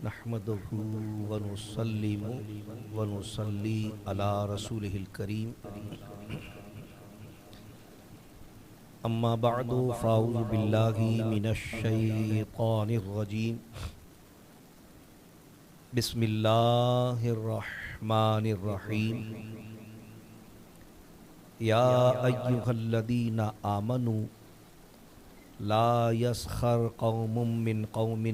نحمده ونسلم ونصلي على رسوله الكريم أما بعد فأعوذ بالله من الشيطان الرجيم بسم الله الرحمن الرحيم يا أيها الذين آمنوا لا يسخر قوم من قوم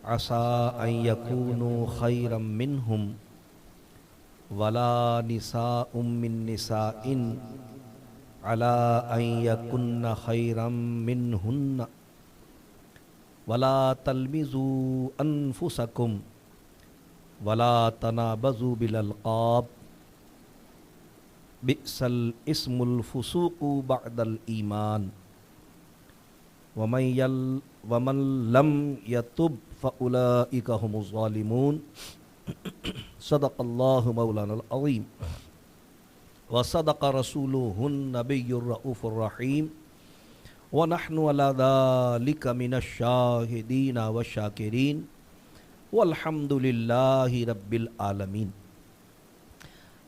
عسى أن يكونوا خيرا منهم ولا نساء من نساء على أن يكن خيرا منهن ولا تلمزوا أنفسكم ولا تنابزوا بالألقاب بئس الاسم الفسوق بعد الإيمان ومن لم يتب فأولئك هم الظالمون صدق الله مولانا العظيم وصدق رسوله النبي الرؤوف الرحيم ونحن على ذلك من الشاهدين والشاكرين والحمد لله رب العالمين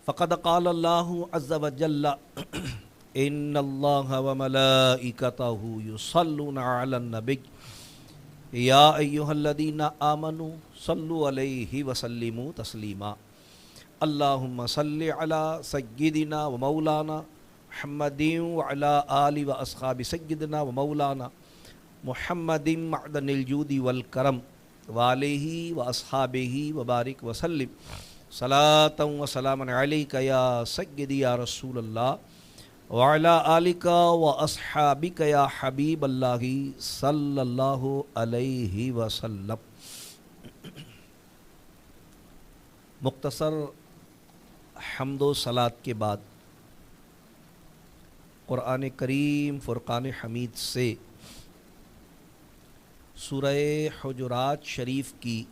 فقد قال الله عز وجل إن الله وملائكته يصلون على النبي يا أيها الذين آمنوا صلوا عليه وسلموا تسليما اللهم صل على سيدنا ومولانا محمد وعلى آل وأصحاب سيدنا ومولانا محمد معدن الجود والكرم وعليه وأصحابه وبارك وسلم صلاة وسلام عليك يا سيدي يا رسول الله وعلى آلك وأصحابك يا حبیب اللہ صلی اللہ علیہ وسلم۔ مختصر حمد و صلات کے بعد قرآن کریم فرقان حمید سے سورہ حجرات شریف کی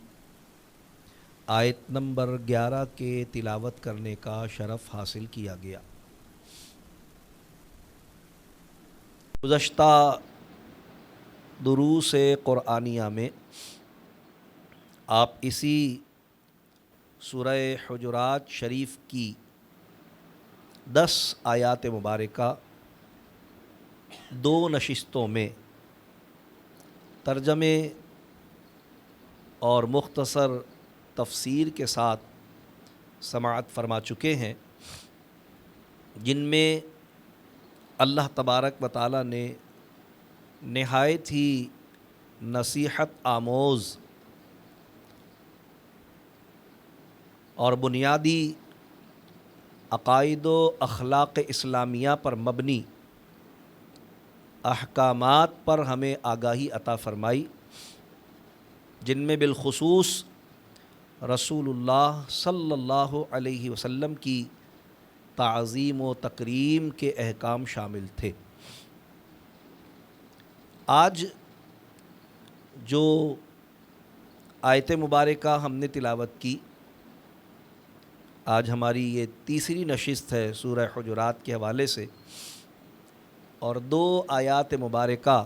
آیت نمبر 11 کے تلاوت کرنے کا شرف حاصل کیا گیا۔ گزشتہ دروس قرآنیہ میں آپ اسی سورہ حجرات شریف کی 10 آیات مبارکہ 2 نشستوں میں ترجمے اور مختصر تفسیر کے ساتھ سماعت فرما چکے ہیں، جن میں اللہ تبارک و تعالیٰ نے نہایت ہی نصیحت آموز اور بنیادی عقائد و اخلاق اسلامیہ پر مبنی احکامات پر ہمیں آگاہی عطا فرمائی، جن میں بالخصوص رسول اللہ صلی اللہ علیہ وسلم کی تعظیم و تکریم کے احکام شامل تھے۔ آج جو آیت مبارکہ ہم نے تلاوت کی، آج ہماری یہ تیسری نشست ہے سورہ حجرات کے حوالے سے، اور 2 آیات مبارکہ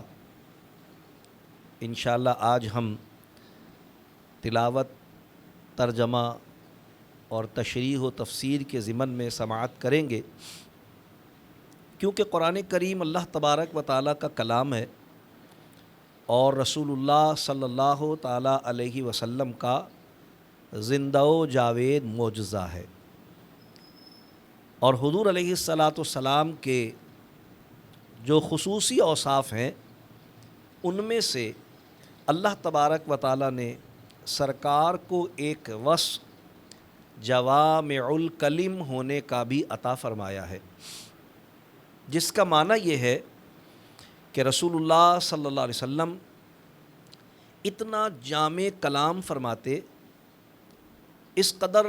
انشاءاللہ آج ہم تلاوت، ترجمہ اور تشریح و تفسیر کے ضمن میں سماعت کریں گے، کیونکہ قرآن کریم اللہ تبارک و تعالیٰ کا کلام ہے اور رسول اللہ صلی اللہ تعالیٰ علیہ وسلم کا زندہ و جاوید معجزہ ہے، اور حضور علیہ الصلاۃ والسلام کے جو خصوصی اوصاف ہیں ان میں سے اللہ تبارک و تعالیٰ نے سرکار کو ایک وصف جوامع الکلم ہونے کا بھی عطا فرمایا ہے، جس کا معنی یہ ہے کہ رسول اللہ صلی اللہ علیہ وسلم اتنا جامع کلام فرماتے، اس قدر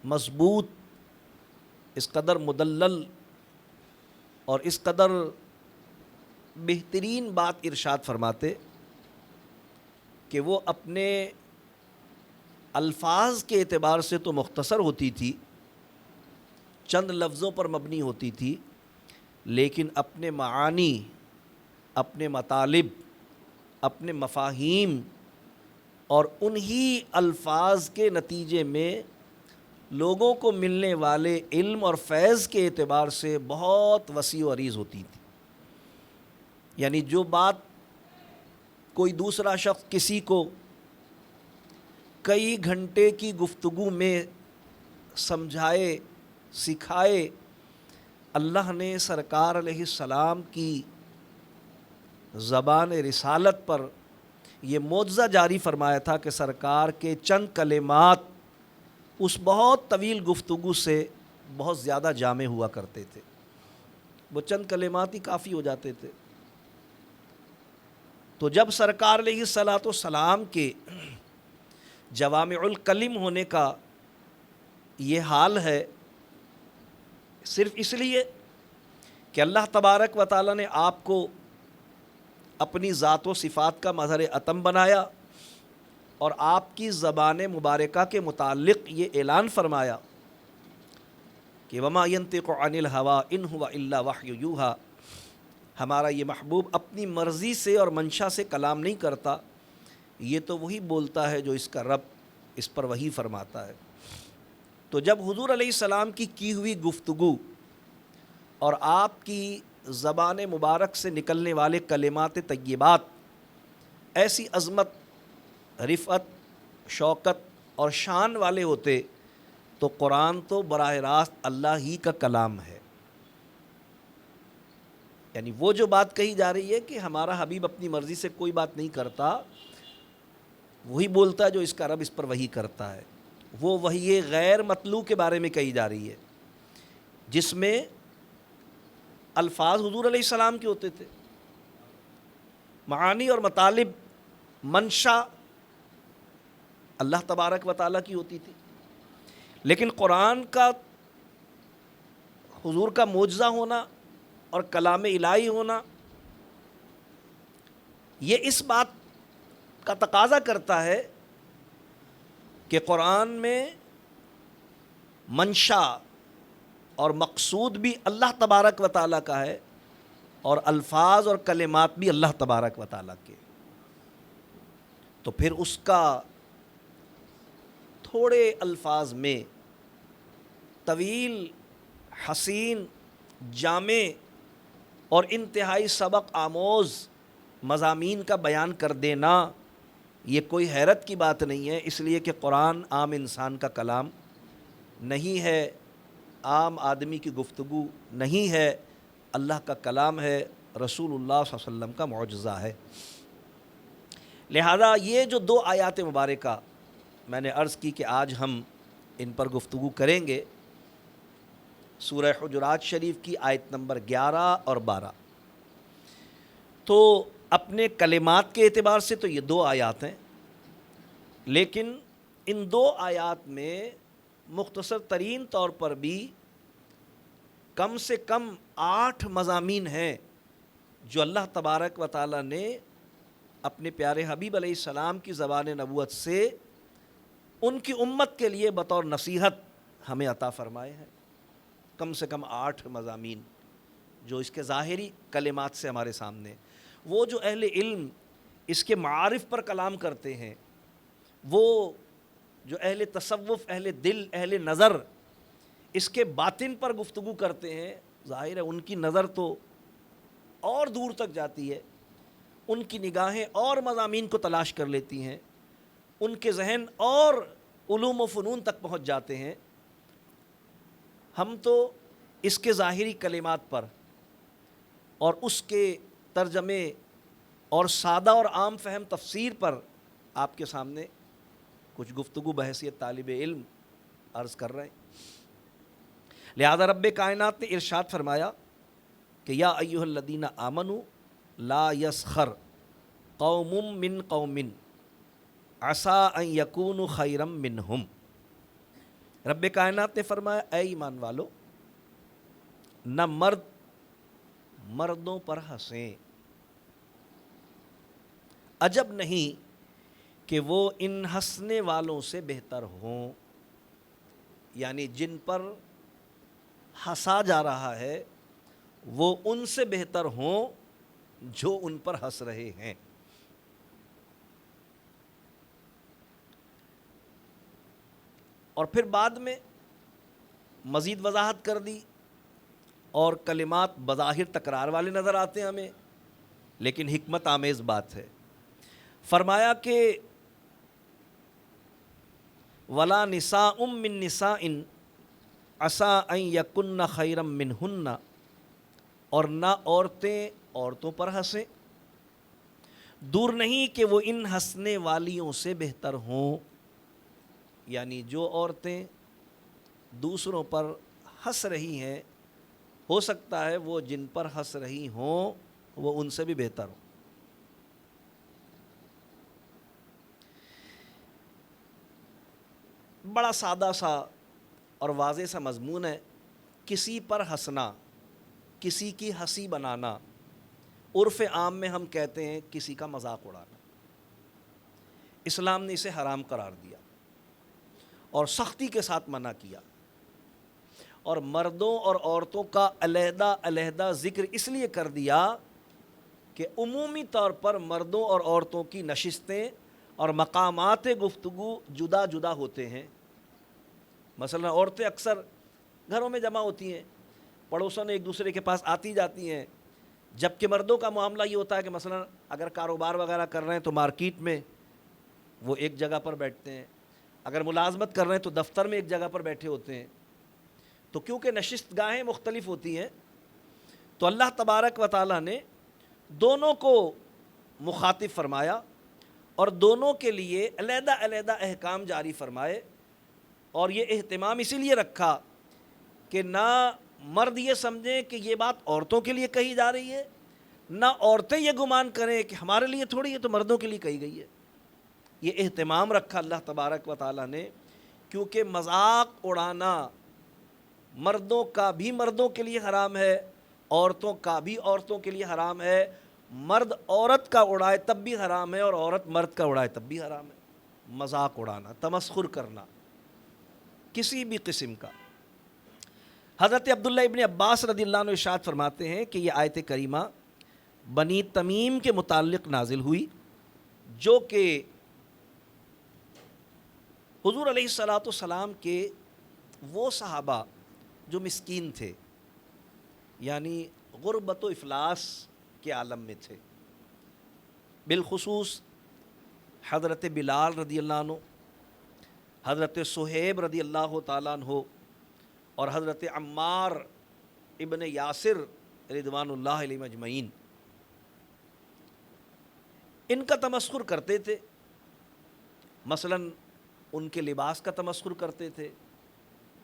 مضبوط، اس قدر مدلل اور اس قدر بہترین بات ارشاد فرماتے کہ وہ اپنے الفاظ کے اعتبار سے تو مختصر ہوتی تھی، چند لفظوں پر مبنی ہوتی تھی، لیکن اپنے معانی، اپنے مطالب، اپنے مفاہیم اور انہی الفاظ کے نتیجے میں لوگوں کو ملنے والے علم اور فیض کے اعتبار سے بہت وسیع و عریض ہوتی تھی. یعنی جو بات کوئی دوسرا شخص کسی کو کئی گھنٹے کی گفتگو میں سمجھائے سکھائے، اللہ نے سرکار علیہ السلام کی زبان رسالت پر یہ معجزہ جاری فرمایا تھا کہ سرکار کے چند کلمات اس بہت طویل گفتگو سے بہت زیادہ جامع ہوا کرتے تھے. وہ چند کلمات ہی کافی ہو جاتے تھے. تو جب سرکار علیہ الصلاۃ والسلام کے جوامع الکلم ہونے کا یہ حال ہے، صرف اس لیے کہ اللہ تبارک و تعالیٰ نے آپ کو اپنی ذات و صفات کا مظہر اتم بنایا اور آپ کی زبان مبارکہ کے متعلق یہ اعلان فرمایا کہ وما ينطق عن الهوى ان هو الا وحی یوحی، ہمارا یہ محبوب اپنی مرضی سے اور منشا سے کلام نہیں کرتا، یہ تو وہی بولتا ہے جو اس کا رب اس پر وحی فرماتا ہے. تو جب حضور علیہ السلام کی ہوئی گفتگو اور آپ کی زبان مبارک سے نکلنے والے کلمات طیبات ایسی عظمت، رفعت، شوکت اور شان والے ہوتے تو قرآن تو براہ راست اللہ ہی کا کلام ہے. یعنی وہ جو بات کہی جا رہی ہے کہ ہمارا حبیب اپنی مرضی سے کوئی بات نہیں کرتا، وہی بولتا ہے جو اس کا رب اس پر وحی کرتا ہے، وہ وحی غیر مطلوع کے بارے میں کہی جا رہی ہے جس میں الفاظ حضور علیہ السلام کے ہوتے تھے، معانی اور مطالب، منشا اللہ تبارک و تعالیٰ کی ہوتی تھی. لیکن قرآن کا حضور کا معجزہ ہونا اور کلام الہی ہونا یہ اس بات کا تقاضا کرتا ہے کہ قرآن میں منشا اور مقصود بھی اللہ تبارک و تعالیٰ کا ہے اور الفاظ اور کلمات بھی اللہ تبارک و تعالیٰ کے. تو پھر اس کا تھوڑے الفاظ میں طویل، حسین، جامع اور انتہائی سبق آموز مضامین کا بیان کر دینا یہ کوئی حیرت کی بات نہیں ہے، اس لیے کہ قرآن عام انسان کا کلام نہیں ہے، عام آدمی کی گفتگو نہیں ہے، اللہ کا کلام ہے، رسول اللہ صلی اللہ علیہ وسلم کا معجزہ ہے. لہذا یہ جو دو آیات مبارکہ میں نے عرض کی کہ آج ہم ان پر گفتگو کریں گے، سورہ حجرات شریف کی آیت نمبر 11 اور 12. تو اپنے کلمات کے اعتبار سے تو یہ دو آیات ہیں، لیکن ان دو آیات میں مختصر ترین طور پر بھی کم سے کم 8 مضامین ہیں جو اللہ تبارک و تعالیٰ نے اپنے پیارے حبیب علیہ السلام کی زبان نبوت سے ان کی امت کے لیے بطور نصیحت ہمیں عطا فرمائے ہیں. کم سے کم 8 مضامین جو اس کے ظاہری کلمات سے ہمارے سامنے، وہ جو اہل علم اس کے معارف پر کلام کرتے ہیں، وہ جو اہل تصوف، اہل دل، اہل نظر اس کے باطن پر گفتگو کرتے ہیں، ظاہر ہے ان کی نظر تو اور دور تک جاتی ہے، ان کی نگاہیں اور مضامین کو تلاش کر لیتی ہیں، ان کے ذہن اور علوم و فنون تک پہنچ جاتے ہیں. ہم تو اس کے ظاہری کلمات پر اور اس کے ترجمے اور سادہ اور عام فہم تفسیر پر آپ کے سامنے کچھ گفتگو بحیثیت طالب علم عرض کر رہے ہیں. لہذا رب کائنات نے ارشاد فرمایا کہ یا ایھا الذین آمنوا لا یسخر قوم من قوم عسیٰ ان یکونوا خیرا منہم. رب کائنات نے فرمایا اے ایمان والو، نہ مرد مردوں پر ہنسیں، عجب نہیں کہ وہ ان ہنسنے والوں سے بہتر ہوں. یعنی جن پر ہنسا جا رہا ہے وہ ان سے بہتر ہوں جو ان پر ہنس رہے ہیں. اور پھر بعد میں مزید وضاحت کر دی، اور کلمات بظاہر تکرار والے نظر آتے ہیں ہمیں، لیکن حکمت آمیز بات ہے۔ فرمایا کہ وَلَا نِسَاءٌ مِّن نِسَاءٍ عَسَىٰ أَن يَكُنَّ خَيْرًا مِّنْهُنَّ، اور نہ عورتیں عورتوں پر ہنسیں، دور نہیں کہ وہ ان ہنسنے والیوں سے بہتر ہوں۔ یعنی جو عورتیں دوسروں پر ہنس رہی ہیں، ہو سکتا ہے وہ جن پر ہنس رہی ہوں وہ ان سے بھی بہتر ہوں۔ بڑا سادہ سا اور واضح سا مضمون ہے۔ کسی پر ہنسنا، کسی کی ہنسی بنانا، عرف عام میں ہم کہتے ہیں کسی کا مذاق اڑانا، اسلام نے اسے حرام قرار دیا اور سختی کے ساتھ منع کیا، اور مردوں اور عورتوں کا علیحدہ علیحدہ ذکر اس لیے کر دیا کہ عمومی طور پر مردوں اور عورتوں کی نشستیں اور مقامات گفتگو جدا جدا ہوتے ہیں۔ مثلا عورتیں اکثر گھروں میں جمع ہوتی ہیں، پڑوسوں نے ایک دوسرے کے پاس آتی جاتی ہیں، جبکہ مردوں کا معاملہ یہ ہوتا ہے کہ مثلا اگر کاروبار وغیرہ کر رہے ہیں تو مارکیٹ میں وہ ایک جگہ پر بیٹھتے ہیں، اگر ملازمت کر رہے ہیں تو دفتر میں ایک جگہ پر بیٹھے ہوتے ہیں۔ تو کیونکہ نشست گاہیں مختلف ہوتی ہیں، تو اللہ تبارک و تعالیٰ نے دونوں کو مخاطب فرمایا اور دونوں کے لیے علیحدہ علیحدہ احکام جاری فرمائے، اور یہ اہتمام اسی لیے رکھا کہ نہ مرد یہ سمجھیں کہ یہ بات عورتوں کے لیے کہی جا رہی ہے، نہ عورتیں یہ گمان کریں کہ ہمارے لیے تھوڑی ہے تو مردوں کے لیے کہی گئی ہے۔ یہ اہتمام رکھا اللہ تبارک و تعالیٰ نے، کیونکہ مذاق اڑانا مردوں کا بھی مردوں کے لیے حرام ہے، عورتوں کا بھی عورتوں کے لیے حرام ہے۔ مرد عورت کا اڑائے تب بھی حرام ہے، اور عورت مرد کا اڑائے تب بھی حرام ہے۔ مذاق اڑانا، تمسخر کرنا کسی بھی قسم کا۔ حضرت عبداللہ ابن عباس رضی اللہ عنہ ارشاد فرماتے ہیں کہ یہ آیت کریمہ بنی تمیم کے متعلق نازل ہوئی، جو کہ حضور علیہ الصلاۃ والسلام کے وہ صحابہ جو مسکین تھے، یعنی غربت و افلاس کے عالم میں تھے، بالخصوص حضرت بلال رضی اللہ عنہ، حضرت صہیب رضی اللہ تعالیٰ عنہ، اور حضرت عمار ابن یاسر رضوان اللہ علیہ اجمعین۔ ان کا تمسخر کرتے تھے، مثلا ان کے لباس کا تمسخر کرتے تھے،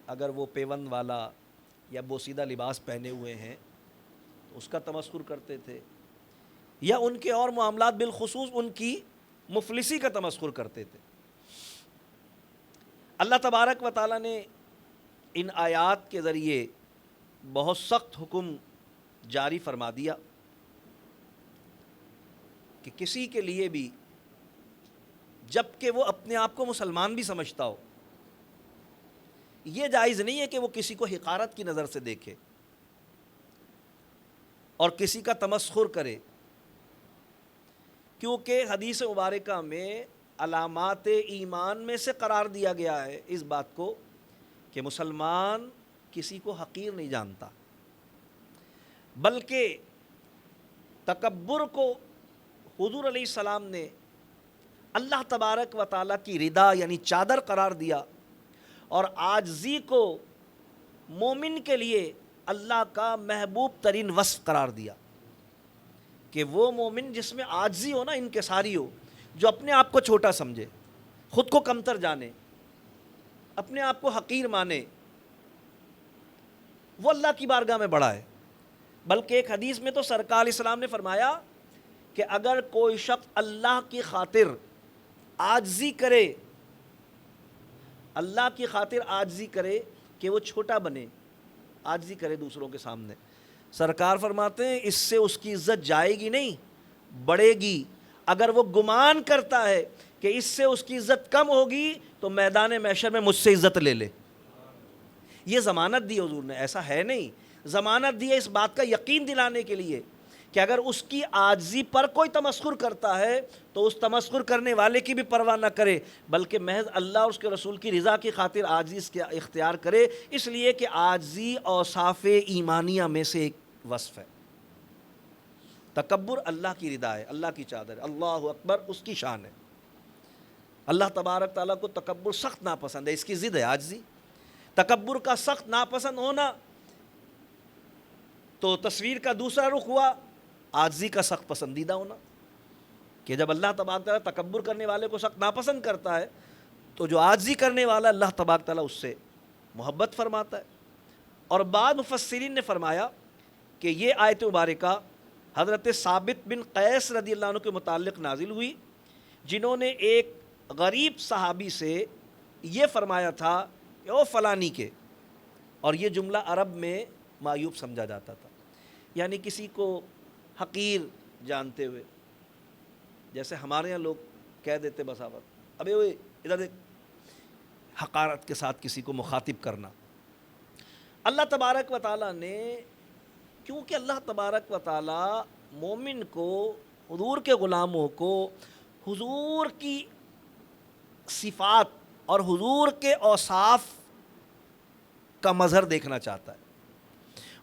اگر وہ پیوند والا یا بوسیدہ لباس پہنے ہوئے ہیں تو اس کا تمسخر کرتے تھے، یا ان کے اور معاملات بالخصوص ان کی مفلسی کا تمسخر کرتے تھے۔ اللہ تبارک و تعالیٰ نے ان آیات کے ذریعے بہت سخت حکم جاری فرما دیا کہ کسی کے لیے بھی، جب کہ وہ اپنے آپ کو مسلمان بھی سمجھتا ہو، یہ جائز نہیں ہے کہ وہ کسی کو حقارت کی نظر سے دیکھے اور کسی کا تمسخر کرے، کیونکہ حدیث مبارکہ میں علامات ایمان میں سے قرار دیا گیا ہے اس بات کو کہ مسلمان کسی کو حقیر نہیں جانتا، بلکہ تکبر کو حضور علیہ السلام نے اللہ تبارک و تعالیٰ کی رضا یعنی چادر قرار دیا، اور عاجزی کو مومن کے لیے اللہ کا محبوب ترین وصف قرار دیا کہ وہ مومن جس میں عاجزی ہو نا، انکساری ہو، جو اپنے آپ کو چھوٹا سمجھے، خود کو کمتر جانے، اپنے آپ کو حقیر مانے، وہ اللہ کی بارگاہ میں بڑا ہے۔ بلکہ ایک حدیث میں تو سرکار علیہ السلام نے فرمایا کہ اگر کوئی شخص اللہ کی خاطر عاجزی کرے، اللہ کی خاطر عاجزی کرے کہ وہ چھوٹا بنے، عاجزی کرے دوسروں کے سامنے، سرکار فرماتے ہیں اس سے اس کی عزت جائے گی نہیں، بڑھے گی۔ اگر وہ گمان کرتا ہے کہ اس سے اس کی عزت کم ہوگی تو میدان محشر میں مجھ سے عزت لے لے۔ یہ ضمانت دی حضور نے، ایسا ہے نہیں، ضمانت دی ہے اس بات کا یقین دلانے کے لیے کہ اگر اس کی عاجزی پر کوئی تمسخر کرتا ہے تو اس تمسخر کرنے والے کی بھی پرواہ نہ کرے، بلکہ محض اللہ اور اس کے رسول کی رضا کی خاطر عاجزی اختیار کرے، اس لیے کہ عاجزی اوصاف ایمانیہ میں سے ایک وصف ہے۔ تکبر اللہ کی رضا ہے، اللہ کی چادر ہے، اللہ اکبر اس کی شان ہے۔ اللہ تبارک تعالیٰ کو تکبر سخت ناپسند ہے، اس کی ضد ہے عاجزی۔ تکبر کا سخت ناپسند ہونا تو تصویر کا دوسرا رخ ہوا عاجزی کا سخت پسندیدہ ہونا، کہ جب اللہ تبارک تعالیٰ تکبر کرنے والے کو سخت ناپسند کرتا ہے تو جو عاجزی کرنے والا اللہ تبارک تعالیٰ اس سے محبت فرماتا ہے۔ اور بعض مفسرین نے فرمایا کہ یہ آیت مبارکہ حضرت ثابت بن قیس رضی اللہ عنہ کے متعلق نازل ہوئی، جنہوں نے ایک غریب صحابی سے یہ فرمایا تھا کہ او فلانی کے، اور یہ جملہ عرب میں معیوب سمجھا جاتا تھا، یعنی کسی کو حقیر جانتے ہوئے، جیسے ہمارے یہاں لوگ کہہ دیتے بساوت ابے اوئے ادھر دیکھ، حقارت کے ساتھ کسی کو مخاطب کرنا۔ اللہ تبارک و تعالیٰ نے، کیونکہ اللہ تبارک و تعالیٰ مومن کو، حضور کے غلاموں کو حضور کی صفات اور حضور کے اوصاف کا مظہر دیکھنا چاہتا ہے،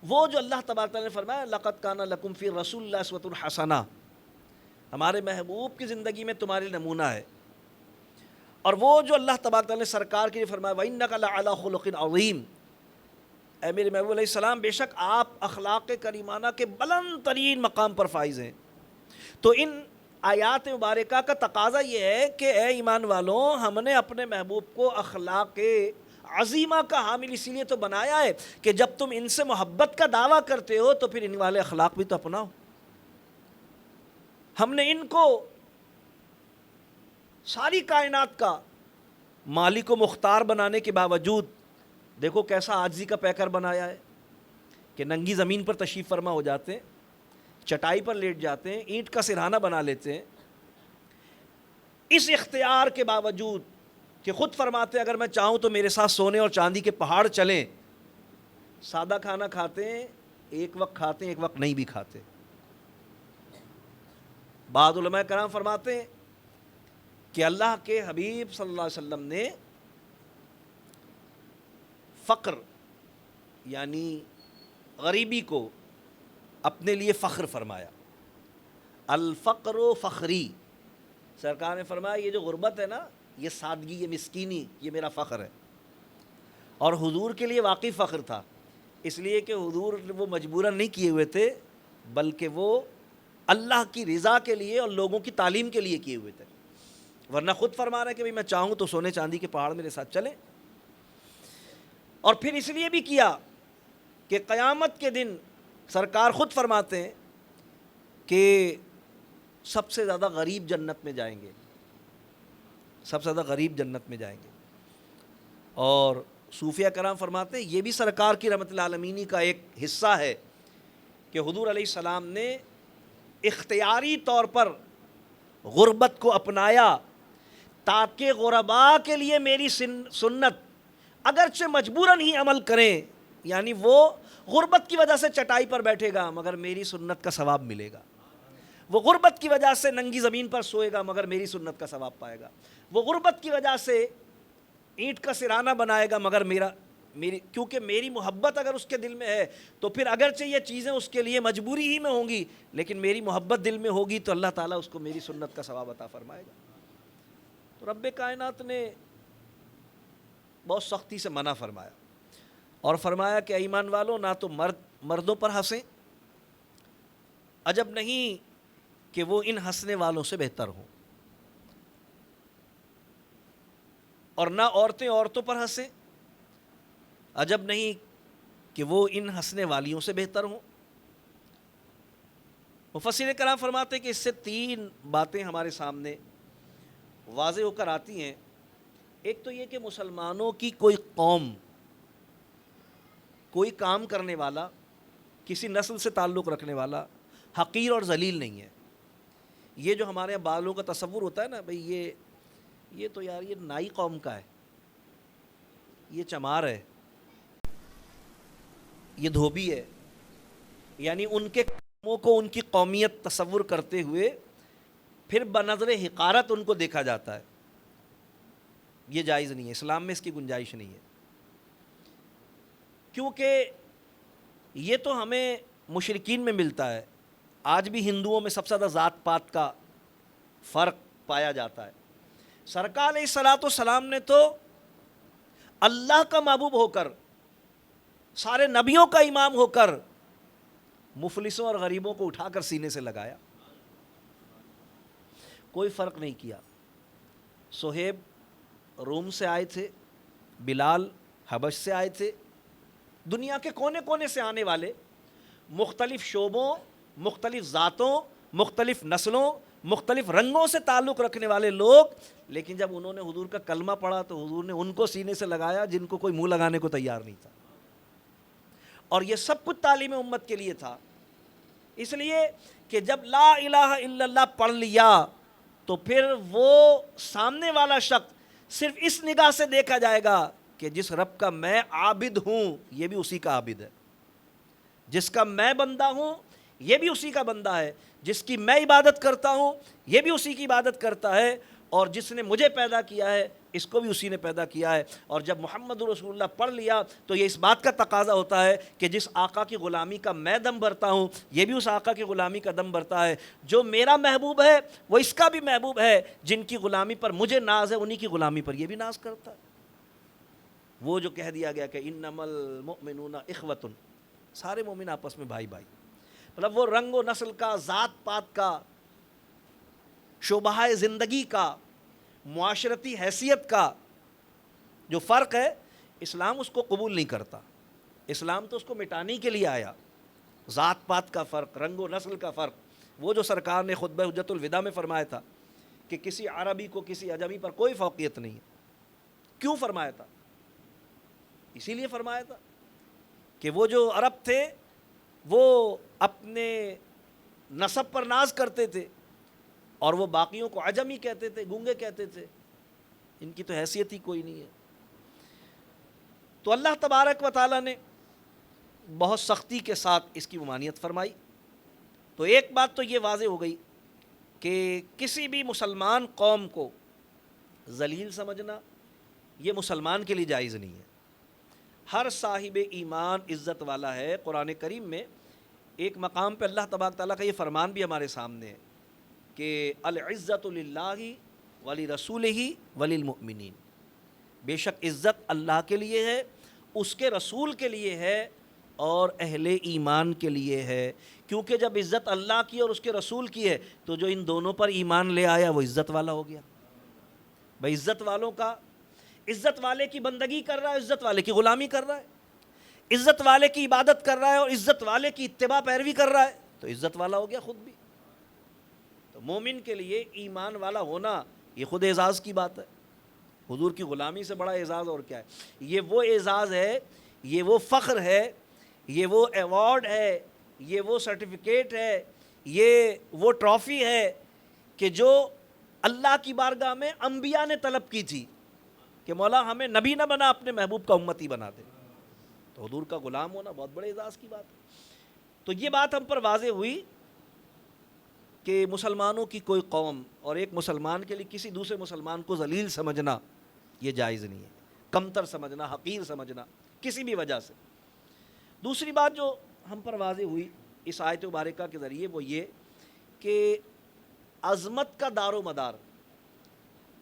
وہ جو اللہ تبارک تعالیٰ نے فرمایا لَقَدْ كَانَ لَكُمْ فِي رَسُولِ اللَّهِ أُسْوَةٌ حَسَنَةٌ، ہمارے محبوب کی زندگی میں تمہارے نمونہ ہے۔ اور وہ جو اللہ تبارک تعالیٰ نے سرکار کے لیے فرمایا وَإِنَّكَ لَعَلَىٰ خُلُقٍ عَظِيمٍ، اے میرے محبوب علیہ السلام بے شک آپ اخلاق کریمانہ کے بلند ترین مقام پر فائز ہیں۔ تو ان آیات مبارکہ کا تقاضا یہ ہے کہ اے ایمان والوں، ہم نے اپنے محبوب کو اخلاق عظیمہ کا حامل اسی لیے تو بنایا ہے کہ جب تم ان سے محبت کا دعویٰ کرتے ہو تو پھر ان والے اخلاق بھی تو اپناؤ۔ ہم نے ان کو ساری کائنات کا مالک و مختار بنانے کے باوجود دیکھو کیسا عاجزی کا پیکر بنایا ہے کہ ننگی زمین پر تشریف فرما ہو جاتے ہیں، چٹائی پر لیٹ جاتے ہیں، اینٹ کا سرہانہ بنا لیتے ہیں، اس اختیار کے باوجود کہ خود فرماتے ہیں اگر میں چاہوں تو میرے ساتھ سونے اور چاندی کے پہاڑ چلیں، سادہ کھانا کھاتے ہیں، ایک وقت کھاتے ہیں ایک وقت نہیں بھی کھاتے۔ بعض علماء کرام فرماتے ہیں کہ اللہ کے حبیب صلی اللہ علیہ وسلم نے فقر یعنی غریبی کو اپنے لیے فخر فرمایا، الفقر و فخری، سرکار نے فرمایا یہ جو غربت ہے نا، یہ سادگی، یہ مسکینی، یہ میرا فخر ہے۔ اور حضور کے لیے واقعی فخر تھا، اس لیے کہ حضور وہ مجبوراً نہیں کیے ہوئے تھے، بلکہ وہ اللہ کی رضا کے لیے اور لوگوں کی تعلیم کے لیے کیے ہوئے تھے، ورنہ خود فرما رہا ہے کہ بھئی میں چاہوں تو سونے چاندی کے پہاڑ میرے ساتھ چلیں۔ اور پھر اس لیے بھی کیا کہ قیامت کے دن سرکار خود فرماتے ہیں کہ سب سے زیادہ غریب جنت میں جائیں گے، سب سے زیادہ غریب جنت میں جائیں گے۔ اور صوفیہ کرام فرماتے ہیں یہ بھی سرکار کی رحمت العالمینی کا ایک حصہ ہے کہ حضور علیہ السلام نے اختیاری طور پر غربت کو اپنایا تاکہ غرباء کے لیے میری سنت اگرچہ مجبوراً ہی عمل کریں، یعنی وہ غربت کی وجہ سے چٹائی پر بیٹھے گا مگر میری سنت کا ثواب ملے گا، وہ غربت کی وجہ سے ننگی زمین پر سوئے گا مگر میری سنت کا ثواب پائے گا، وہ غربت کی وجہ سے اینٹ کا سرہانہ بنائے گا مگر کیونکہ میری محبت اگر اس کے دل میں ہے تو پھر اگرچہ یہ چیزیں اس کے لیے مجبوری ہی میں ہوں گی لیکن میری محبت دل میں ہوگی تو اللہ تعالیٰ اس کو میری سنت کا ثواب عطا فرمائے گا۔ تو رب کائنات نے بہت سختی سے منع فرمایا اور فرمایا کہ ایمان والوں نہ تو مردوں پر ہنسیں، عجب نہیں کہ وہ ان ہنسنے والوں سے بہتر ہوں، اور نہ عورتیں عورتوں پر ہنسیں، عجب نہیں کہ وہ ان ہنسنے والیوں سے بہتر ہوں۔ مفسرین کرام فرماتے ہیں کہ اس سے تین باتیں ہمارے سامنے واضح ہو کر آتی ہیں۔ ایک تو یہ کہ مسلمانوں کی کوئی قوم، کوئی کام کرنے والا، کسی نسل سے تعلق رکھنے والا حقیر اور ذلیل نہیں ہے۔ یہ جو ہمارے یہاں بعض لوگوں کا تصور ہوتا ہے نا بھئی یہ تو یار یہ نائی قوم کا ہے، یہ چمار ہے، یہ دھوبی ہے، یعنی ان کے کو ان کی قومیت تصور کرتے ہوئے پھر بنظر حقارت ان کو دیکھا جاتا ہے، یہ جائز نہیں ہے، اسلام میں اس کی گنجائش نہیں ہے، کیونکہ یہ تو ہمیں مشرکین میں ملتا ہے۔ آج بھی ہندوؤں میں سب سے زیادہ ذات پات کا فرق پایا جاتا ہے۔ سرکار علیہ الصلوۃ والسلام نے تو اللہ کا محبوب ہو کر، سارے نبیوں کا امام ہو کر، مفلسوں اور غریبوں کو اٹھا کر سینے سے لگایا، کوئی فرق نہیں کیا۔ صہیب روم سے آئے تھے، بلال حبش سے آئے تھے، دنیا کے کونے کونے سے آنے والے، مختلف شعبوں، مختلف ذاتوں، مختلف نسلوں، مختلف رنگوں سے تعلق رکھنے والے لوگ، لیکن جب انہوں نے حضور کا کلمہ پڑھا تو حضور نے ان کو سینے سے لگایا جن کو کوئی منہ لگانے کو تیار نہیں تھا۔ اور یہ سب کچھ تعلیم امت کے لیے تھا، اس لیے کہ جب لا الہ الا اللہ پڑھ لیا تو پھر وہ سامنے والا شخص صرف اس نگاہ سے دیکھا جائے گا کہ جس رب کا میں عابد ہوں یہ بھی اسی کا عابد ہے، جس کا میں بندہ ہوں یہ بھی اسی کا بندہ ہے، جس کی میں عبادت کرتا ہوں یہ بھی اسی کی عبادت کرتا ہے، اور جس نے مجھے پیدا کیا ہے اس کو بھی اسی نے پیدا کیا ہے۔ اور جب محمد رسول اللہ پڑھ لیا تو یہ اس بات کا تقاضا ہوتا ہے کہ جس آقا کی غلامی کا میں دم بھرتا ہوں یہ بھی اس آقا کی غلامی کا دم بھرتا ہے، جو میرا محبوب ہے وہ اس کا بھی محبوب ہے، جن کی غلامی پر مجھے ناز ہے انہی کی غلامی پر یہ بھی ناز کرتا ہے۔ وہ جو کہہ دیا گیا کہ انما المؤمنون اخوۃ، سارے مومن آپس میں بھائی بھائی، مطلب وہ رنگ و نسل کا، ذات پات کا، شعبہ زندگی کا، معاشرتی حیثیت کا جو فرق ہے، اسلام اس کو قبول نہیں کرتا۔ اسلام تو اس کو مٹانے کے لیے آیا، ذات پات کا فرق، رنگ و نسل کا فرق۔ وہ جو سرکار نے خطبہ حجۃ الوداع میں فرمایا تھا کہ کسی عربی کو کسی عجمی پر کوئی فوقیت نہیں ہے، کیوں فرمایا تھا؟ اسی لیے فرمایا تھا کہ وہ جو عرب تھے وہ اپنے نسب پر ناز کرتے تھے اور وہ باقیوں کو عجمی کہتے تھے، گونگے کہتے تھے، ان کی تو حیثیت ہی کوئی نہیں ہے۔ تو اللہ تبارک و تعالیٰ نے بہت سختی کے ساتھ اس کی ممانعت فرمائی۔ تو ایک بات تو یہ واضح ہو گئی کہ کسی بھی مسلمان قوم کو ذلیل سمجھنا یہ مسلمان کے لیے جائز نہیں ہے۔ ہر صاحب ایمان عزت والا ہے۔ قرآن کریم میں ایک مقام پہ اللہ تبارک تعالیٰ کا یہ فرمان بھی ہمارے سامنے ہے کہ العزت للہ ولرسولہ وللمؤمنین، بے شک عزت اللہ کے لیے ہے، اس کے رسول کے لیے ہے اور اہل ایمان کے لیے ہے۔ کیونکہ جب عزت اللہ کی اور اس کے رسول کی ہے تو جو ان دونوں پر ایمان لے آیا وہ عزت والا ہو گیا۔ بھائی عزت والوں کا، عزت والے کی بندگی کر رہا ہے، عزت والے کی غلامی کر رہا ہے، عزت والے کی عبادت کر رہا ہے اور عزت والے کی اتباع پیروی کر رہا ہے تو عزت والا ہو گیا خود بھی۔ تو مومن کے لیے ایمان والا ہونا یہ خود اعزاز کی بات ہے۔ حضور کی غلامی سے بڑا اعزاز اور کیا ہے؟ یہ وہ اعزاز ہے، یہ وہ فخر ہے، یہ وہ ایوارڈ ہے، یہ وہ سرٹیفکیٹ ہے، یہ وہ ٹرافی ہے کہ جو اللہ کی بارگاہ میں انبیاء نے طلب کی تھی کہ مولا ہمیں نبی نہ بنا، اپنے محبوب کا امتی بنا دے۔ تو حضور کا غلام ہونا بہت بڑے اعزاز کی بات ہے۔ تو یہ بات ہم پر واضح ہوئی کہ مسلمانوں کی کوئی قوم اور ایک مسلمان کے لیے کسی دوسرے مسلمان کو ذلیل سمجھنا یہ جائز نہیں ہے، کمتر سمجھنا، حقیر سمجھنا کسی بھی وجہ سے۔ دوسری بات جو ہم پر واضح ہوئی اس آیت مبارکہ کے ذریعے وہ یہ کہ عظمت کا دار و مدار،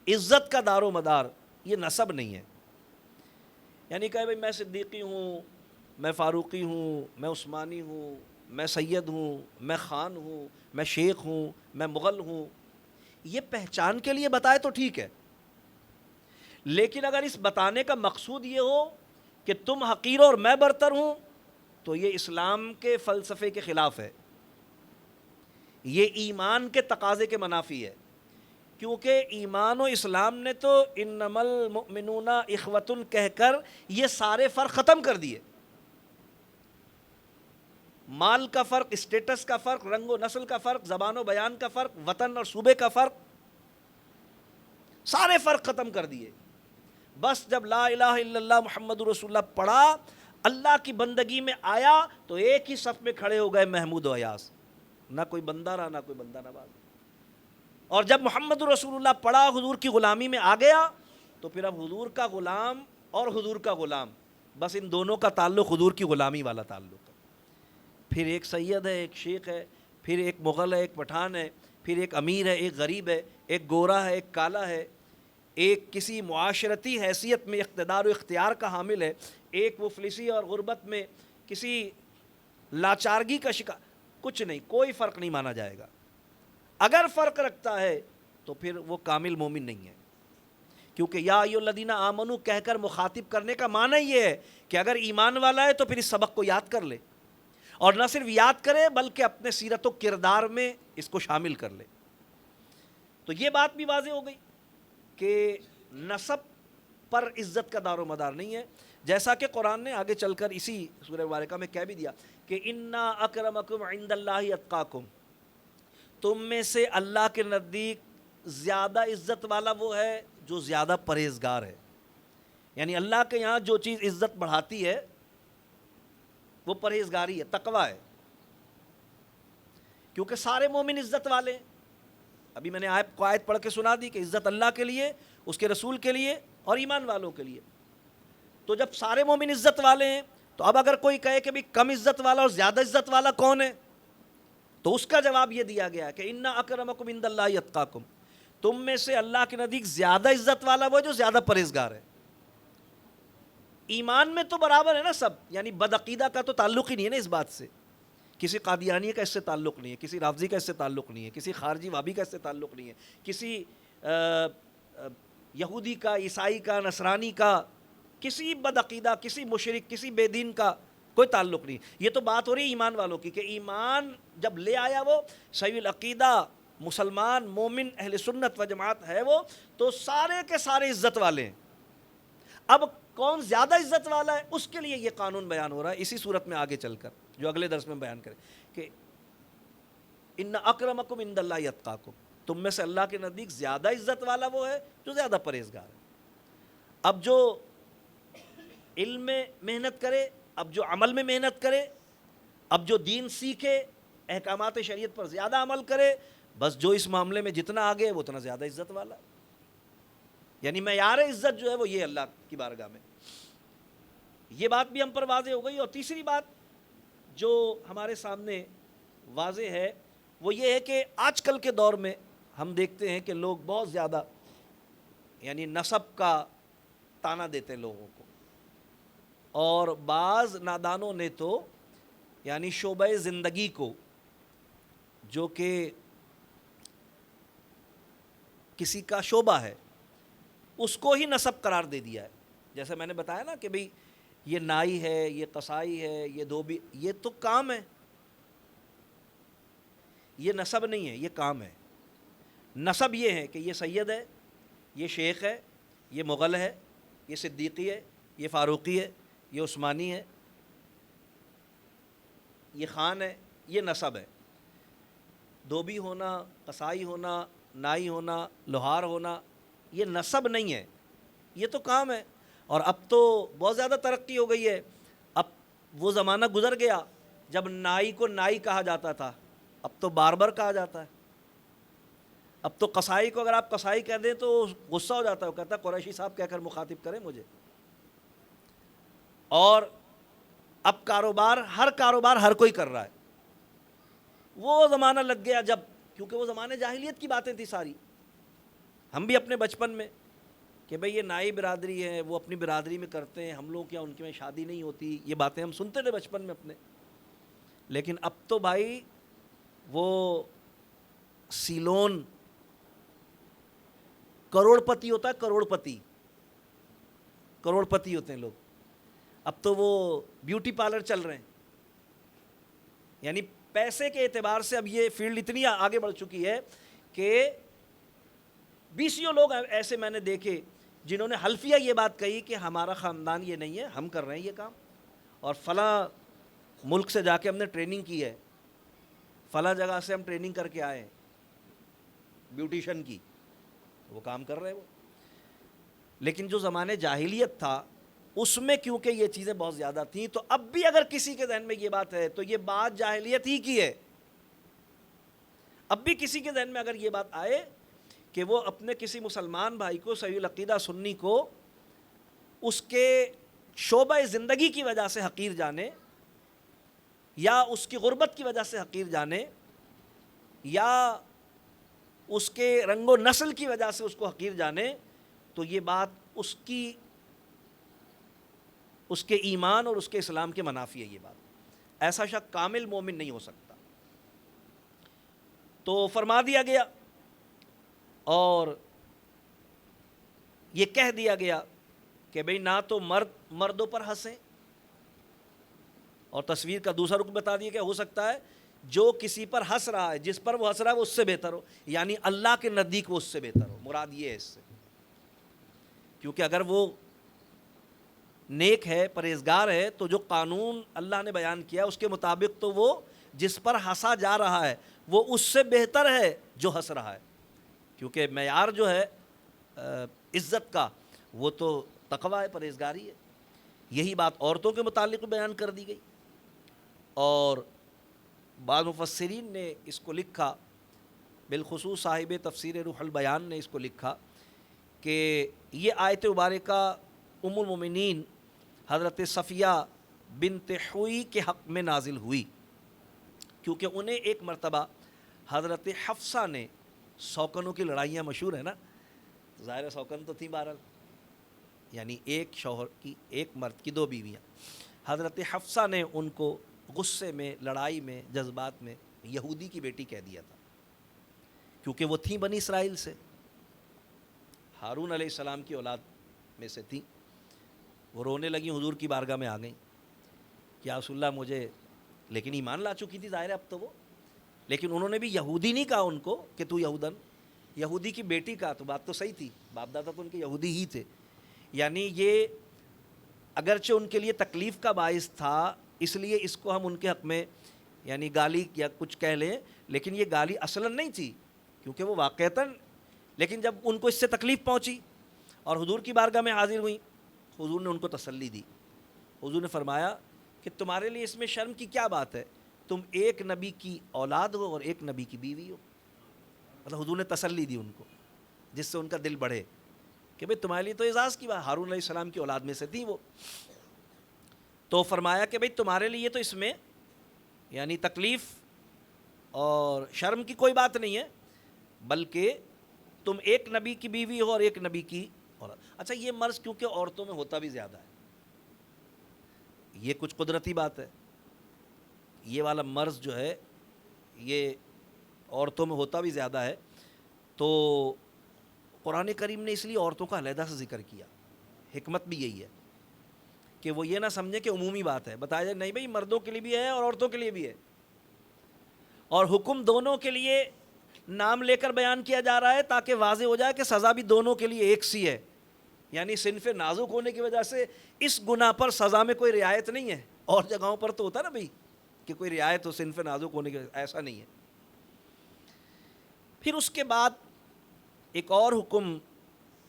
عزت کا دار و مدار یہ نسب نہیں ہے۔ یعنی کہ بھائی میں صدیقی ہوں، میں فاروقی ہوں، میں عثمانی ہوں، میں سید ہوں، میں خان ہوں، میں شیخ ہوں، میں مغل ہوں، یہ پہچان کے لیے بتائے تو ٹھیک ہے، لیکن اگر اس بتانے کا مقصود یہ ہو کہ تم حقیر اور میں برتر ہوں تو یہ اسلام کے فلسفے کے خلاف ہے، یہ ایمان کے تقاضے کے منافی ہے۔ کیونکہ ایمان و اسلام نے تو انما المؤمنون اخوۃ کہہ کر یہ سارے فرق ختم کر دیے۔ مال کا فرق، اسٹیٹس کا فرق، رنگ و نسل کا فرق، زبان و بیان کا فرق، وطن اور صوبے کا فرق، سارے فرق ختم کر دیے۔ بس جب لا الہ الا اللہ محمد رسول اللہ پڑھا، اللہ کی بندگی میں آیا تو ایک ہی صف میں کھڑے ہو گئے محمود و ایاز۔ نہ کوئی بندہ رہا نہ کوئی بندہ نواز. اور جب محمد رسول اللہ پڑھا حضور کی غلامی میں آ گیا تو پھر اب حضور کا غلام اور حضور کا غلام، بس ان دونوں کا تعلق حضور کی غلامی والا تعلق ہے. پھر ایک سید ہے، ایک شیخ ہے، پھر ایک مغل ہے، ایک پٹھان ہے، پھر ایک امیر ہے، ایک غریب ہے، ایک گورا ہے، ایک کالا ہے، ایک کسی معاشرتی حیثیت میں اقتدار و اختیار کا حامل ہے، ایک مفلسی اور غربت میں کسی لاچارگی کا شکار. کچھ نہیں، کوئی فرق نہیں مانا جائے گا. اگر فرق رکھتا ہے تو پھر وہ کامل مومن نہیں ہے، کیونکہ یا ایھا الذین آمنو کہہ کر مخاطب کرنے کا معنی یہ ہے کہ اگر ایمان والا ہے تو پھر اس سبق کو یاد کر لے، اور نہ صرف یاد کرے بلکہ اپنے سیرت و کردار میں اس کو شامل کر لے. تو یہ بات بھی واضح ہو گئی کہ نسب پر عزت کا دار و مدار نہیں ہے، جیسا کہ قرآن نے آگے چل کر اسی سورہ مبارکہ میں کہہ بھی دیا کہ انا اکرمکم عند اللہ اتقاکم، تم میں سے اللہ کے نزدیک زیادہ عزت والا وہ ہے جو زیادہ پرہیزگار ہے. یعنی اللہ کے یہاں جو چیز عزت بڑھاتی ہے وہ پرہیزگاری ہے، تقوی ہے، کیونکہ سارے مومن عزت والے ہیں. ابھی میں نے آیت پڑھ کے سنا دی کہ عزت اللہ کے لیے، اس کے رسول کے لیے اور ایمان والوں کے لیے. تو جب سارے مومن عزت والے ہیں تو اب اگر کوئی کہے کہ بھی کم عزت والا اور زیادہ عزت والا کون ہے، تو اس کا جواب یہ دیا گیا کہ انا اکرمکم عند اللہ اتقاکم، تم میں سے اللہ کے نزدیک زیادہ عزت والا وہ جو زیادہ پرہیزگار ہے. ایمان میں تو برابر ہے نا سب، یعنی بدعقیدہ کا تو تعلق ہی نہیں ہے نا اس بات سے. کسی قادیانی کا اس سے تعلق نہیں ہے، کسی رافضی کا اس سے تعلق نہیں ہے، کسی خارجی وابی کا اس سے تعلق نہیں ہے، کسی یہودی کا، عیسائی کا، نصرانی کا، کسی بدعقیدہ، کسی مشرک، کسی بے دین کا کوئی تعلق نہیں. یہ تو بات ہو رہی ہے ایمان والوں کی کہ ایمان جب لے آیا وہ صحیح العقیدہ مسلمان مومن اہل سنت و جماعت ہے وہ، تو سارے کے سارے عزت والے ہیں. اب کون زیادہ عزت والا ہے اس کے لیے یہ قانون بیان ہو رہا ہے اسی صورت میں آگے چل کر جو اگلے درس میں بیان کرے کہ ان اکرمکم عند اللہ اتقاکم، تم میں سے اللہ کے نزدیک زیادہ عزت والا وہ ہے جو زیادہ پرہیزگار ہے. اب جو علم میں محنت کرے، اب جو عمل میں محنت کرے، اب جو دین سیکھے، احکامات شریعت پر زیادہ عمل کرے، بس جو اس معاملے میں جتنا آگے ہے وہ اتنا زیادہ عزت والا ہے. یعنی معیار عزت جو ہے وہ یہ اللہ کی بارگاہ میں. یہ بات بھی ہم پر واضح ہو گئی. اور تیسری بات جو ہمارے سامنے واضح ہے وہ یہ ہے کہ آج کل کے دور میں ہم دیکھتے ہیں کہ لوگ بہت زیادہ یعنی نسب کا تانا دیتے ہیں لوگوں کو، اور بعض نادانوں نے تو یعنی شعبہ زندگی کو جو کہ کسی کا شعبہ ہے اس کو ہی نسب قرار دے دیا ہے. جیسے میں نے بتایا نا کہ بھئی یہ نائی ہے، یہ قصائی ہے، یہ دھوبی، یہ تو کام ہے، یہ نسب نہیں ہے، یہ کام ہے. نسب یہ ہے کہ یہ سید ہے، یہ شیخ ہے، یہ مغل ہے، یہ صدیقی ہے، یہ فاروقی ہے، یہ عثمانی ہے، یہ خان ہے، یہ نسب ہے. دھوبی ہونا، قصائی ہونا، نائی ہونا، لوہار ہونا یہ نسب نہیں ہے، یہ تو کام ہے. اور اب تو بہت زیادہ ترقی ہو گئی ہے. اب وہ زمانہ گزر گیا جب نائی کو نائی کہا جاتا تھا، اب تو باربر کہا جاتا ہے. اب تو قصائی کو اگر آپ قصائی کہہ دیں تو غصہ ہو جاتا ہے، وہ کہتا ہے قریشی صاحب کہہ کر مخاطب کریں مجھے. اور اب ہر کاروبار ہر کوئی کر رہا ہے. وہ زمانہ لگ گیا جب، کیونکہ وہ زمانے جاہلیت کی باتیں تھی ساری. ہم بھی اپنے بچپن میں کہ بھئی یہ نائی برادری ہے، وہ اپنی برادری میں کرتے ہیں، ہم لوگ کیا ان کے میں شادی نہیں ہوتی، یہ باتیں ہم سنتے تھے بچپن میں اپنے. لیکن اب تو بھائی وہ سیلون کروڑ پتی ہوتا ہے، کروڑ پتی ہوتے ہیں لوگ. اب تو وہ بیوٹی پارلر چل رہے ہیں. یعنی پیسے کے اعتبار سے اب یہ فیلڈ اتنی آگے بڑھ چکی ہے کہ بیسیوں لوگ ایسے میں نے دیکھے جنہوں نے حلفیہ یہ بات کہی کہ ہمارا خاندان یہ نہیں ہے، ہم کر رہے ہیں یہ کام، اور فلاں ملک سے جا کے ہم نے ٹریننگ کی ہے، فلاں جگہ سے ہم ٹریننگ کر کے آئے ہیں بیوٹیشن کی، وہ کام کر رہے وہ. لیکن جو زمانے جاہلیت تھا اس میں کیونکہ یہ چیزیں بہت زیادہ تھیں، تو اب بھی اگر کسی کے ذہن میں یہ بات ہے تو یہ بات جاہلیت ہی کی ہے. اب بھی کسی کے ذہن میں اگر یہ بات آئے کہ وہ اپنے کسی مسلمان بھائی کو صحیح العقیدہ سنی کو اس کے شعبہ زندگی کی وجہ سے حقیر جانے، یا اس کی غربت کی وجہ سے حقیر جانے، یا اس کے رنگ و نسل کی وجہ سے اس کو حقیر جانے، تو یہ بات اس کے ایمان اور اس کے اسلام کے منافی ہے یہ بات۔ ایسا شخص کامل مومن نہیں ہو سکتا۔ تو فرما دیا گیا اور یہ کہہ دیا گیا کہ بھئی نہ تو مردوں پر ہنسیں، اور تصویر کا دوسرا رخ بتا دیا کہ ہو سکتا ہے جو کسی پر ہنس رہا ہے، جس پر وہ ہنس رہا ہے وہ اس سے بہتر ہو، یعنی اللہ کے نزدیک وہ اس سے بہتر ہو، مراد یہ ہے اس سے، کیونکہ اگر وہ نیک ہے، پرہیزگار ہے، تو جو قانون اللہ نے بیان کیا اس کے مطابق تو وہ جس پر ہنسا جا رہا ہے وہ اس سے بہتر ہے جو ہنس رہا ہے، کیونکہ معیار جو ہے عزت کا وہ تو تقوی ہے، پرہیزگاری ہے۔ یہی بات عورتوں کے متعلق بیان کر دی گئی، اور بعض مفسرین نے اس کو لکھا، بالخصوص صاحب تفسیر روح البیان نے اس کو لکھا کہ یہ آیت مبارکہ ام المومنین حضرت صفیہ بنت حوی کے حق میں نازل ہوئی، کیونکہ انہیں ایک مرتبہ حضرت حفصہ نے، سوکنوں کی لڑائیاں مشہور ہیں نا، ظاہر سوکن تو تھیں بہرحال، یعنی ایک شوہر کی، ایک مرد کی دو بیویاں، حضرت حفصہ نے ان کو غصے میں، لڑائی میں، جذبات میں یہودی کی بیٹی کہہ دیا تھا، کیونکہ وہ تھیں بنی اسرائیل سے، ہارون علیہ السلام کی اولاد میں سے تھیں۔ وہ رونے لگیں، حضور کی بارگاہ میں آ گئیں کہ یا رسول اللہ مجھے، لیکن ایمان لا چکی تھی ظاہر ہے اب تو وہ، لیکن انہوں نے بھی یہودی نہیں کہا ان کو کہ تو یہودن، یہودی کی بیٹی کا، تو بات تو صحیح تھی، باپ دادا تو ان کے یہودی ہی تھے، یعنی یہ اگرچہ ان کے لیے تکلیف کا باعث تھا، اس لیے اس کو ہم ان کے حق میں یعنی گالی یا کچھ کہہ لیں، لیکن یہ گالی اصلاً نہیں تھی، کیونکہ وہ واقعتاً، لیکن جب ان کو اس سے تکلیف پہنچی اور حضور کی بارگاہ میں حاضر ہوئیں، حضور نے ان کو تسلی دی، حضور نے فرمایا کہ تمہارے لیے اس میں شرم کی کیا بات ہے، تم ایک نبی کی اولاد ہو اور ایک نبی کی بیوی ہو، مطلب حضور نے تسلی دی ان کو، جس سے ان کا دل بڑھے کہ بھئی تمہارے لیے تو اعزاز کی بات، ہارون علیہ السلام کی اولاد میں سے تھی وہ، تو فرمایا کہ بھئی تمہارے لیے تو اس میں یعنی تکلیف اور شرم کی کوئی بات نہیں ہے، بلکہ تم ایک نبی کی بیوی ہو اور ایک نبی کی اولاد۔ اچھا یہ مرض کیونکہ عورتوں میں ہوتا بھی زیادہ ہے، یہ کچھ قدرتی بات ہے، یہ والا مرض جو ہے یہ عورتوں میں ہوتا بھی زیادہ ہے، تو قرآن کریم نے اس لیے عورتوں کا علیحدہ سے ذکر کیا، حکمت بھی یہی ہے کہ وہ یہ نہ سمجھے کہ عمومی بات ہے، بتایا جائے نہیں بھئی مردوں کے لیے بھی ہے اور عورتوں کے لیے بھی ہے، اور حکم دونوں کے لیے نام لے کر بیان کیا جا رہا ہے تاکہ واضح ہو جائے کہ سزا بھی دونوں کے لیے ایک سی ہے، یعنی صنف نازک ہونے کی وجہ سے اس گناہ پر سزا میں کوئی رعایت نہیں ہے، اور جگہوں پر تو ہوتا نا بھئی کہ کوئی رعایت ہو صنف نازک ہونے کی وجہ سے، ایسا نہیں ہے۔ پھر اس کے بعد ایک اور حکم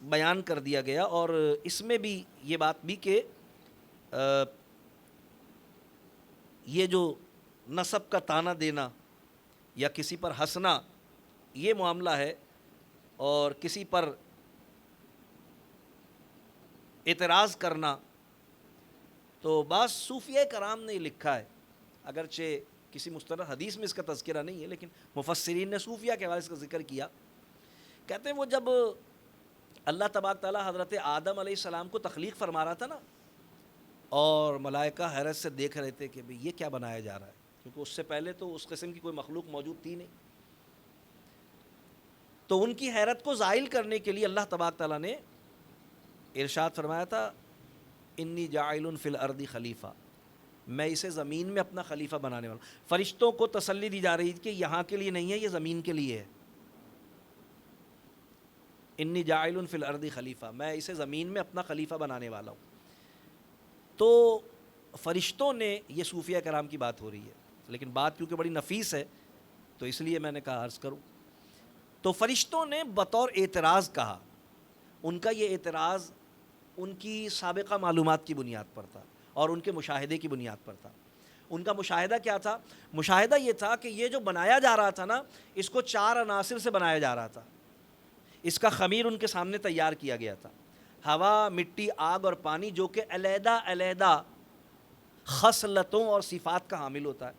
بیان کر دیا گیا، اور اس میں بھی یہ بات بھی کہ یہ جو نسب کا تانا دینا یا کسی پر ہنسنا یہ معاملہ ہے، اور کسی پر اعتراض کرنا، تو بعض صوفیہ کرام نے لکھا ہے، اگرچہ کسی مستند حدیث میں اس کا تذکرہ نہیں ہے، لیکن مفسرین نے صوفیہ کے حوالے سے اس کا ذکر کیا، کہتے ہیں وہ جب اللہ تبارک تعالیٰ حضرت آدم علیہ السلام کو تخلیق فرما رہا تھا نا، اور ملائکہ حیرت سے دیکھ رہے تھے کہ بھئی یہ کیا بنایا جا رہا ہے، کیونکہ اس سے پہلے تو اس قسم کی کوئی مخلوق موجود تھی نہیں، تو ان کی حیرت کو زائل کرنے کے لیے اللہ تبارک تعالیٰ نے ارشاد فرمایا تھا انی جاعل فی الارض خلیفہ، میں اسے زمین میں اپنا خلیفہ بنانے والا ہوں۔ فرشتوں کو تسلی دی جا رہی تھی کہ یہاں کے لیے نہیں ہے، یہ زمین کے لیے ہے، انی جاعل فی الارض خلیفہ، میں اسے زمین میں اپنا خلیفہ بنانے والا ہوں۔ تو فرشتوں نے، یہ صوفیہ کرام کی بات ہو رہی ہے، لیکن بات کیونکہ بڑی نفیس ہے تو اس لیے میں نے کہا عرض کروں، تو فرشتوں نے بطور اعتراض کہا، ان کا یہ اعتراض ان کی سابقہ معلومات کی بنیاد پر تھا اور ان کے مشاہدے کی بنیاد پر تھا۔ ان کا مشاہدہ کیا تھا؟ مشاہدہ یہ تھا کہ یہ جو بنایا جا رہا تھا نا، اس کو 4 عناصر سے بنایا جا رہا تھا. اس کا خمیر ان کے سامنے تیار کیا گیا تھا. ہوا، مٹی، آگ اور پانی، جو کہ علیحدہ علیحدہ خصلتوں اور صفات کا حامل ہوتا ہے.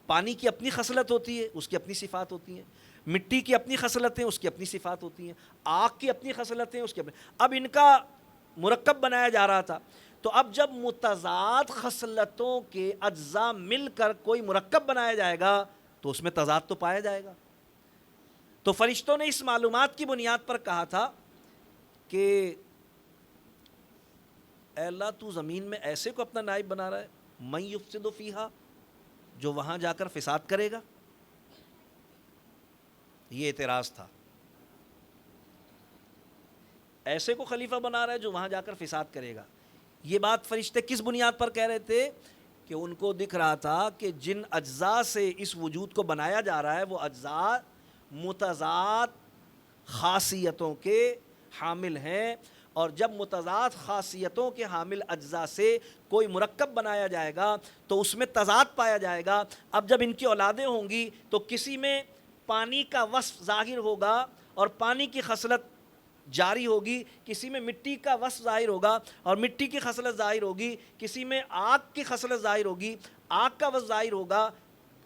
پانی کی اپنی خصلت ہوتی ہے، اس کی اپنی صفات ہوتی ہیں. مٹی کی اپنی خصلتیں، اس کی اپنی صفات ہوتی ہیں. آگ کی اپنی خصلتیں، اس کی اپنی. اب ان کا مرکب بنایا جا رہا تھا. تو اب جب متضاد خصلتوں کے اجزاء مل کر کوئی مرکب بنایا جائے گا تو اس میں تضاد تو پایا جائے گا. تو فرشتوں نے اس معلومات کی بنیاد پر کہا تھا کہ اے اللہ، تو زمین میں ایسے کو اپنا نائب بنا رہا ہے، من یفسد فیہا، جو وہاں جا کر فساد کرے گا. یہ اعتراض تھا. ایسے کو خلیفہ بنا رہا ہے جو وہاں جا کر فساد کرے گا. یہ بات فرشتے کس بنیاد پر کہہ رہے تھے؟ کہ ان کو دکھ رہا تھا کہ جن اجزاء سے اس وجود کو بنایا جا رہا ہے وہ اجزاء متضاد خاصیتوں کے حامل ہیں، اور جب متضاد خاصیتوں کے حامل اجزاء سے کوئی مرکب بنایا جائے گا تو اس میں تضاد پایا جائے گا. اب جب ان کی اولادیں ہوں گی تو کسی میں پانی کا وصف ظاہر ہوگا اور پانی کی خصلت جاری ہوگی، کسی میں مٹی کا وصف ظاہر ہوگا اور مٹی کی خصلت ظاہر ہوگی، کسی میں آگ کی خصلت ظاہر ہوگی، آگ کا وصف ظاہر ہوگا.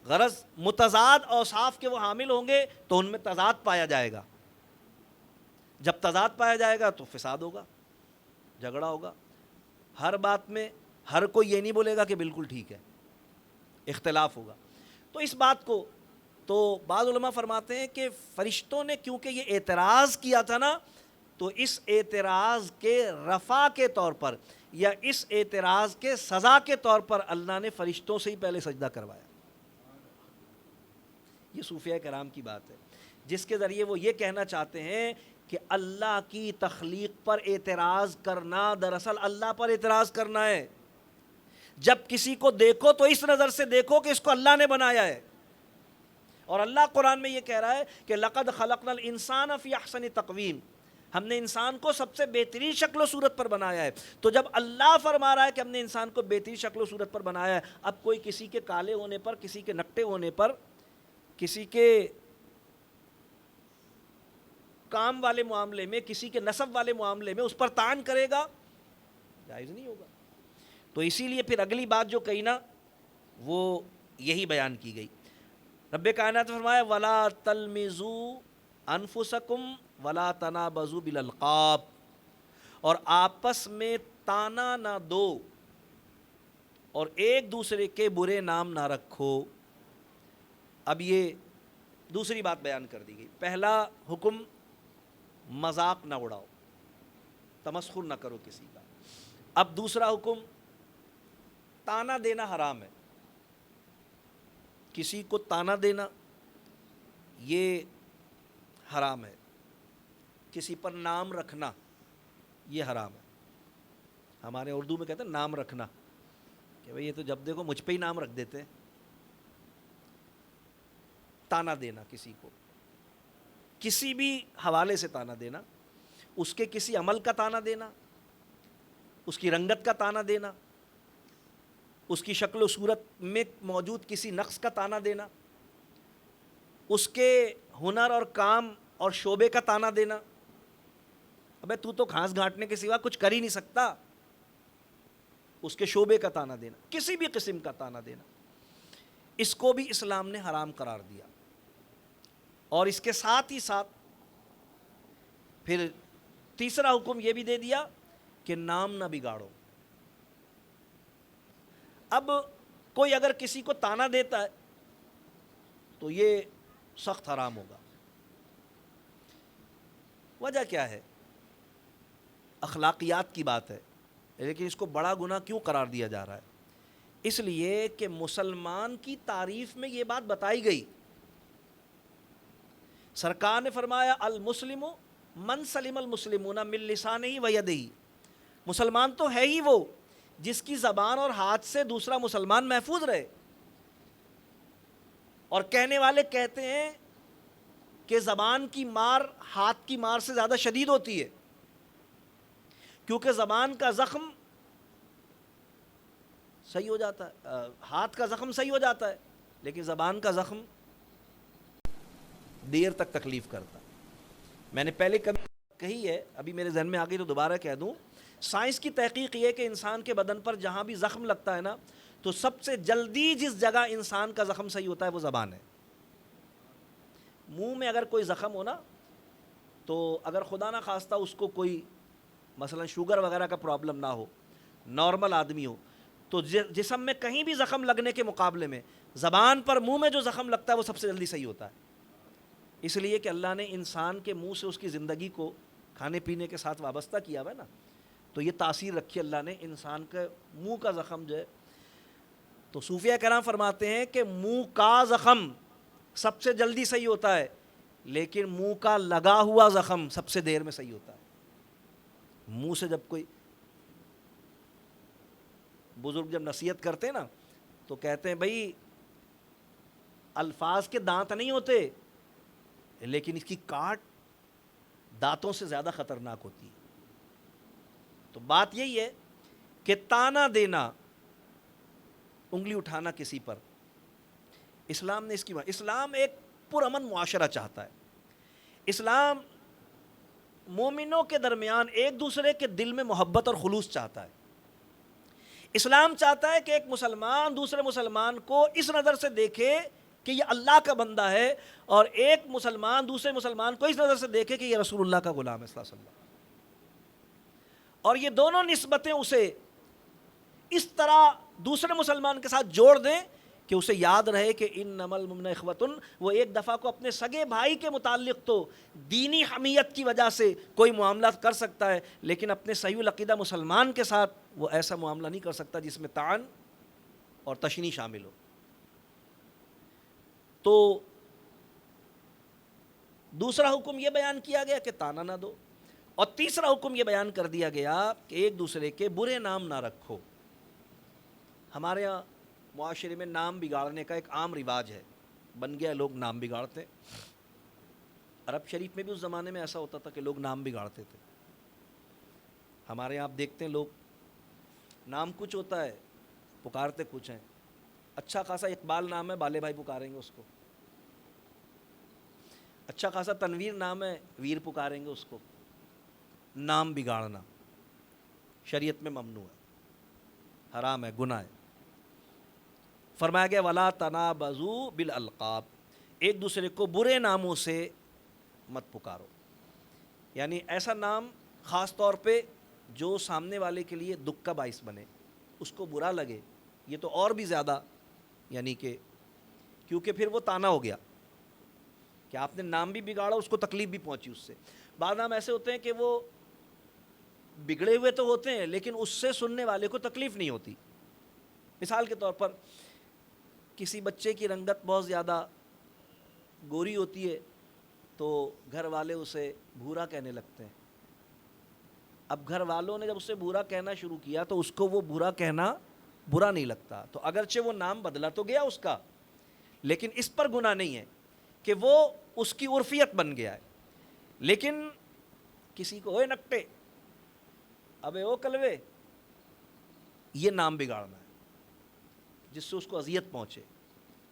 غرض متضاد اوصاف کے وہ حامل ہوں گے تو ان میں تضاد پایا جائے گا. جب تضاد پایا جائے گا تو فساد ہوگا، جھگڑا ہوگا. ہر بات میں ہر کوئی یہ نہیں بولے گا کہ بالکل ٹھیک ہے، اختلاف ہوگا. تو اس بات کو تو بعض علماء فرماتے ہیں کہ فرشتوں نے کیونکہ یہ اعتراض کیا تھا نا، تو اس اعتراض کے رفع کے طور پر یا اس اعتراض کے سزا کے طور پر اللہ نے فرشتوں سے ہی پہلے سجدہ کروایا. یہ صوفیہ کرام کی بات ہے، جس کے ذریعے وہ یہ کہنا چاہتے ہیں کہ اللہ کی تخلیق پر اعتراض کرنا دراصل اللہ پر اعتراض کرنا ہے. جب کسی کو دیکھو تو اس نظر سے دیکھو کہ اس کو اللہ نے بنایا ہے. اور اللہ قرآن میں یہ کہہ رہا ہے کہ لَقَدْ خَلَقْنَا الْإِنسَانَ فِي أَحْسَنِ تَقْوِيمٍ، ہم نے انسان کو سب سے بہترین شکل و صورت پر بنایا ہے. تو جب اللہ فرما رہا ہے کہ ہم نے انسان کو بہترین شکل و صورت پر بنایا ہے، اب کوئی کسی کے کالے ہونے پر، کسی کے نکٹے ہونے پر، کسی کے کام والے معاملے میں، کسی کے نسب والے معاملے میں اس پر طعن کرے گا، جائز نہیں ہوگا. تو اسی لیے پھر اگلی بات جو کہی نا وہ یہی بیان کی گئی. رب کائنات نے فرمایا وَلَا تَلْمِزُوا أَنفُسَكُمْ وَلَا تَنَابَزُوا بِالْأَلْقَابِ، اور آپس میں تانا نہ دو اور ایک دوسرے کے برے نام نہ رکھو. اب یہ دوسری بات بیان کر دی گئی. پہلا حکم مذاق نہ اڑاؤ، تمسخر نہ کرو کسی کا. اب دوسرا حکم تانا دینا حرام ہے. کسی کو تانا دینا یہ حرام ہے. کسی پر نام رکھنا یہ حرام ہے. ہمارے اردو میں کہتے ہیں نام رکھنا، کہ بھئی یہ تو جب دیکھو مجھ پہ ہی نام رکھ دیتے ہیں. تانا دینا کسی کو، کسی بھی حوالے سے تانا دینا، اس کے کسی عمل کا تانا دینا، اس کی رنگت کا تانا دینا، اس کی شکل و صورت میں موجود کسی نقص کا تانا دینا، اس کے ہنر اور کام اور شعبے کا تانا دینا. ابے تو گھاس گھاٹنے کے سوا کچھ کر ہی نہیں سکتا، اس کے شعبے کا تانا دینا، کسی بھی قسم کا تانا دینا، اس کو بھی اسلام نے حرام قرار دیا. اور اس کے ساتھ ہی ساتھ پھر تیسرا حکم یہ بھی دے دیا کہ نام نہ بگاڑو. اب کوئی اگر کسی کو تانا دیتا ہے تو یہ سخت حرام ہوگا. وجہ کیا ہے؟ اخلاقیات کی بات ہے، لیکن اس کو بڑا گناہ کیوں قرار دیا جا رہا ہے؟ اس لیے کہ مسلمان کی تعریف میں یہ بات بتائی گئی. سرکار نے فرمایا المسلم من سلم المسلمون من لسانہ و یدہ. مسلمان تو ہے ہی وہ جس کی زبان اور ہاتھ سے دوسرا مسلمان محفوظ رہے. اور کہنے والے کہتے ہیں کہ زبان کی مار ہاتھ کی مار سے زیادہ شدید ہوتی ہے، کیونکہ زبان کا زخم صحیح ہو جاتا ہے، ہاتھ کا زخم صحیح ہو جاتا ہے، لیکن زبان کا زخم دیر تک تکلیف کرتا ہے۔ میں نے پہلے کبھی کہی ہے، ابھی میرے ذہن میں آ گئی تو دوبارہ کہہ دوں، سائنس کی تحقیق یہ ہے کہ انسان کے بدن پر جہاں بھی زخم لگتا ہے نا، تو سب سے جلدی جس جگہ انسان کا زخم صحیح ہوتا ہے وہ زبان ہے۔ منہ میں اگر کوئی زخم ہو نا، تو اگر خدا نہ خواستہ اس کو کوئی مثلا شوگر وغیرہ کا پرابلم نہ ہو، نارمل آدمی ہو، تو جسم میں کہیں بھی زخم لگنے کے مقابلے میں زبان پر، منہ میں جو زخم لگتا ہے وہ سب سے جلدی صحیح ہوتا ہے۔ اس لیے کہ اللہ نے انسان کے منہ سے اس کی زندگی کو کھانے پینے کے ساتھ وابستہ کیا ہوا ہے نا، تو یہ تاثیر رکھی اللہ نے انسان کے منہ کا زخم جو ہے۔ تو صوفیہ کرام فرماتے ہیں کہ منہ کا زخم سب سے جلدی صحیح ہوتا ہے، لیکن منہ کا لگا ہوا زخم سب سے دیر میں صحیح ہوتا ہے۔ منہ سے جب کوئی بزرگ جب نصیحت کرتے ہیں نا، تو کہتے ہیں بھائی الفاظ کے دانت نہیں ہوتے، لیکن اس کی کاٹ دانتوں سے زیادہ خطرناک ہوتی ہے۔ تو بات یہی ہے کہ تانا دینا، انگلی اٹھانا کسی پر، اسلام نے اس کی اسلام ایک پرامن معاشرہ چاہتا ہے۔ اسلام مومنوں کے درمیان ایک دوسرے کے دل میں محبت اور خلوص چاہتا ہے۔ اسلام چاہتا ہے کہ ایک مسلمان دوسرے مسلمان کو اس نظر سے دیکھے کہ یہ اللہ کا بندہ ہے، اور ایک مسلمان دوسرے مسلمان کو اس نظر سے دیکھے کہ یہ رسول اللہ کا غلام ہے صلی اللہ علیہ وسلم۔ اور یہ دونوں نسبتیں اسے اس طرح دوسرے مسلمان کے ساتھ جوڑ دیں کہ اسے یاد رہے کہ انما المؤمنون اخوۃ، وہ ایک دفعہ کو اپنے سگے بھائی کے متعلق تو دینی حمیت کی وجہ سے کوئی معاملات کر سکتا ہے، لیکن اپنے صحیح العقیدہ مسلمان کے ساتھ وہ ایسا معاملہ نہیں کر سکتا جس میں طعن اور تشنیع شامل ہو۔ تو دوسرا حکم یہ بیان کیا گیا کہ تانا نہ دو، اور تیسرا حکم یہ بیان کر دیا گیا کہ ایک دوسرے کے برے نام نہ رکھو۔ ہمارے یہاں معاشرے میں نام بگاڑنے کا ایک عام رواج ہے، بن گیا لوگ نام بگاڑتے۔ عرب شریف میں بھی اس زمانے میں ایسا ہوتا تھا کہ لوگ نام بگاڑتے تھے۔ ہمارے یہاں آپ دیکھتے ہیں لوگ نام کچھ ہوتا ہے، پکارتے کچھ ہیں۔ اچھا خاصا اقبال نام ہے، بالے بھائی پکاریں گے اس کو۔ اچھا خاصا تنویر نام ہے، ویر پکاریں گے اس کو۔ نام بگاڑنا شریعت میں ممنوع ہے، حرام ہے، گناہ ہے۔ فرمایا گیا وَلَا تَنَابَزُوا بِالْأَلْقَابِ، ایک دوسرے کو برے ناموں سے مت پکارو، یعنی ایسا نام خاص طور پہ جو سامنے والے کے لیے دکھ کا باعث بنے، اس کو برا لگے، یہ تو اور بھی زیادہ، یعنی کہ کیونکہ پھر وہ تانا ہو گیا کہ آپ نے نام بھی بگاڑا، اس کو تکلیف بھی پہنچی اس سے۔ بعض نام ایسے ہوتے ہیں کہ وہ بگڑے ہوئے تو ہوتے ہیں لیکن اس سے سننے والے کو تکلیف نہیں ہوتی۔ مثال کے طور پر کسی بچے کی رنگت بہت زیادہ گوری ہوتی ہے تو گھر والے اسے بھورا کہنے لگتے ہیں۔ اب گھر والوں نے جب اسے بھورا کہنا شروع کیا تو اس کو وہ بھورا کہنا برا نہیں لگتا، تو اگرچہ وہ نام بدلا تو گیا اس کا، لیکن اس پر گناہ نہیں ہے کہ وہ اس کی عرفیت بن گیا ہے۔ لیکن کسی کو اوے نکٹے، ابے او کلوے، یہ نام بگاڑنا ہے جس سے اس کو اذیت پہنچے،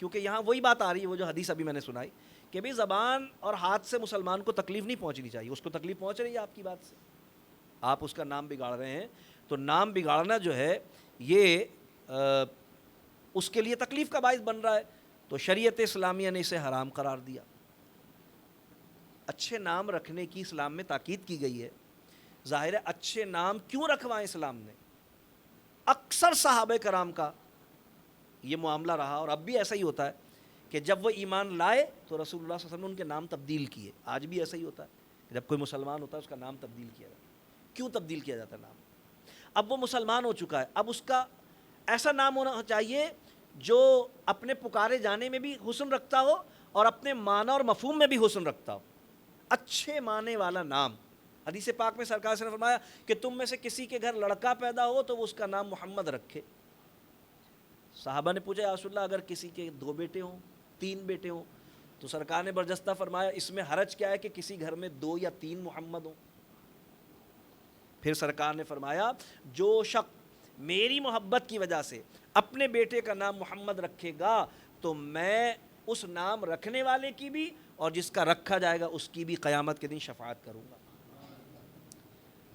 کیونکہ یہاں وہی بات آ رہی ہے وہ جو حدیث ابھی میں نے سنائی کہ بھئی زبان اور ہاتھ سے مسلمان کو تکلیف نہیں پہنچنی چاہیے، اس کو تکلیف پہنچ رہی ہے آپ کی بات سے، آپ اس کا نام بگاڑ رہے ہیں، تو نام بگاڑنا جو ہے یہ اس کے لیے تکلیف کا باعث بن رہا ہے، تو شریعت اسلامیہ نے اسے حرام قرار دیا۔ اچھے نام رکھنے کی اسلام میں تاکید کی گئی ہے۔ ظاہر ہے اچھے نام کیوں رکھوائے اسلام نے؟ اکثر صحابہ کرام کا یہ معاملہ رہا اور اب بھی ایسا ہی ہوتا ہے کہ جب وہ ایمان لائے تو رسول اللہ صلی اللہ علیہ وسلم نے ان کے نام تبدیل کیے۔ آج بھی ایسا ہی ہوتا ہے، جب کوئی مسلمان ہوتا ہے اس کا نام تبدیل کیا جاتا ہے۔ کیوں تبدیل کیا جاتا ہے نام؟ اب وہ مسلمان ہو چکا ہے، اب اس کا ایسا نام ہونا چاہیے جو اپنے پکارے جانے میں بھی حسن رکھتا ہو اور اپنے معنی اور مفہوم میں بھی حسن رکھتا ہو، اچھے معنی والا نام۔ حدیث پاک میں سرکار نے فرمایا کہ تم میں سے کسی کے گھر لڑکا پیدا ہو تو وہ اس کا نام محمد رکھے۔ صحابہ نے پوچھا یا رسول اللہ اگر کسی کے 2 بیٹے ہوں 3 بیٹے ہوں؟ تو سرکار نے برجستہ فرمایا اس میں حرج کیا ہے کہ کسی گھر میں 2 یا 3 محمد ہوں؟ پھر سرکار نے فرمایا جو شخص میری محبت کی وجہ سے اپنے بیٹے کا نام محمد رکھے گا تو میں اس نام رکھنے والے کی بھی اور جس کا رکھا جائے گا اس کی بھی قیامت کے دن شفاعت کروں گا۔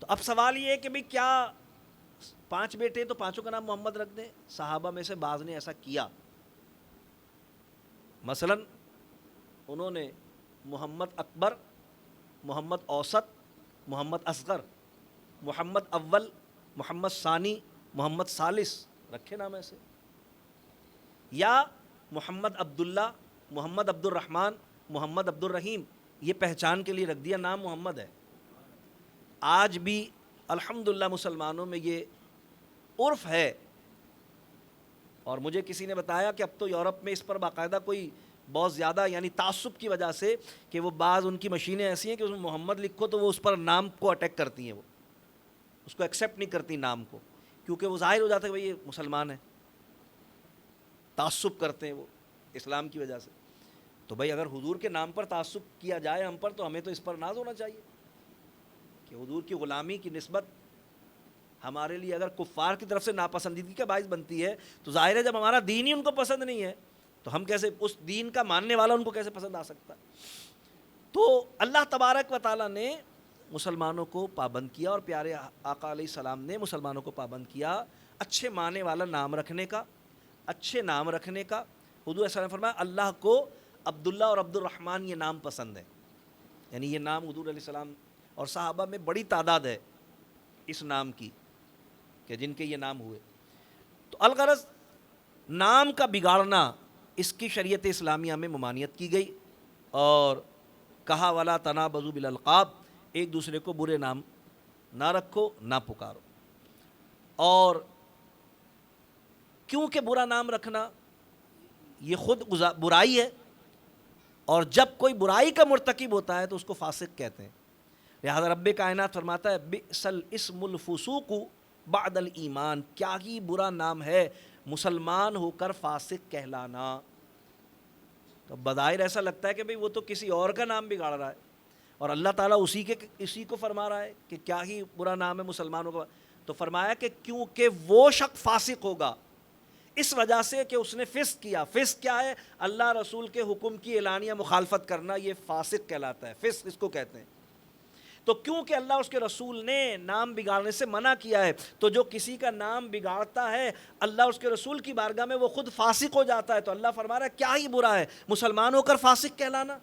تو اب سوال یہ ہے کہ بھئی کیا 5 بیٹے تو 5 کا نام محمد رکھ دیں؟ صحابہ میں سے بعض نے ایسا کیا، مثلا انہوں نے محمد اکبر، محمد اوسط، محمد اصغر، محمد اول، محمد ثانی، محمد ثالث رکھے نام ایسے، یا محمد عبداللہ، محمد عبد الرحمن، محمد عبد الرحیم، یہ پہچان کے لیے رکھ دیا نام محمد ہے۔ آج بھی الحمدللہ مسلمانوں میں یہ عرف ہے، اور مجھے کسی نے بتایا کہ اب تو یورپ میں اس پر باقاعدہ کوئی بہت زیادہ یعنی تعصب کی وجہ سے کہ وہ بعض ان کی مشینیں ایسی ہیں کہ اس میں محمد لکھو تو وہ اس پر نام کو اٹیک کرتی ہیں، وہ اس کو ایکسیپٹ نہیں کرتی نام کو، کیونکہ وہ ظاہر ہو جاتا ہے کہ بھئی یہ مسلمان ہے، تعصب کرتے ہیں وہ اسلام کی وجہ سے۔ تو بھئی اگر حضور کے نام پر تعصب کیا جائے ہم پر تو ہمیں تو اس پر ناز ہونا چاہیے کہ حضور کی غلامی کی نسبت ہمارے لیے اگر کفار کی طرف سے ناپسندیدگی کا باعث بنتی ہے تو ظاہر ہے جب ہمارا دین ہی ان کو پسند نہیں ہے تو ہم کیسے اس دین کا ماننے والا ان کو کیسے پسند آ سکتا ہے؟ تو اللہ تبارک و تعالیٰ نے مسلمانوں کو پابند کیا، اور پیارے آقا علیہ السلام نے مسلمانوں کو پابند کیا اچھے معنی والا نام رکھنے کا، اچھے نام رکھنے کا۔ حضور علیہ السلام نے فرمایا اللہ کو عبداللہ اور عبد الرحمن یہ نام پسند ہے، یعنی یہ نام حضور علیہ السلام اور صحابہ میں بڑی تعداد ہے اس نام کی کہ جن کے یہ نام ہوئے۔ تو الغرض نام کا بگاڑنا اس کی شریعت اسلامیہ میں ممانعت کی گئی، اور کہا ولا تنابزوا بالالقاب، ایک دوسرے کو برے نام نہ رکھو نہ پکارو۔ اور کیونکہ برا نام رکھنا یہ خود برائی ہے، اور جب کوئی برائی کا مرتکب ہوتا ہے تو اس کو فاسق کہتے ہیں، لہذا رب کائنات فرماتا ہے بئس الاسم الفسوق بعد الایمان، کیا ہی برا نام ہے مسلمان ہو کر فاسق کہلانا۔ تو بظاہر ایسا لگتا ہے کہ بھئی وہ تو کسی اور کا نام بگاڑ رہا ہے، اور اللہ تعالیٰ اسی کو فرما رہا ہے کہ کیا ہی برا نام ہے مسلمانوں کا۔ تو فرمایا کہ کیونکہ وہ شخص فاسق ہوگا اس وجہ سے کہ اس نے فسق کیا۔ فسق کیا ہے؟ اللہ رسول کے حکم کی اعلانیہ مخالفت کرنا، یہ فاسق کہلاتا ہے، فسق اس کو کہتے ہیں۔ تو کیونکہ اللہ اس کے رسول نے نام بگاڑنے سے منع کیا ہے، تو جو کسی کا نام بگاڑتا ہے اللہ اس کے رسول کی بارگاہ میں وہ خود فاسق ہو جاتا ہے۔ تو اللہ فرما رہا ہے کیا ہی برا ہے مسلمان ہو کر فاسق کہلانا،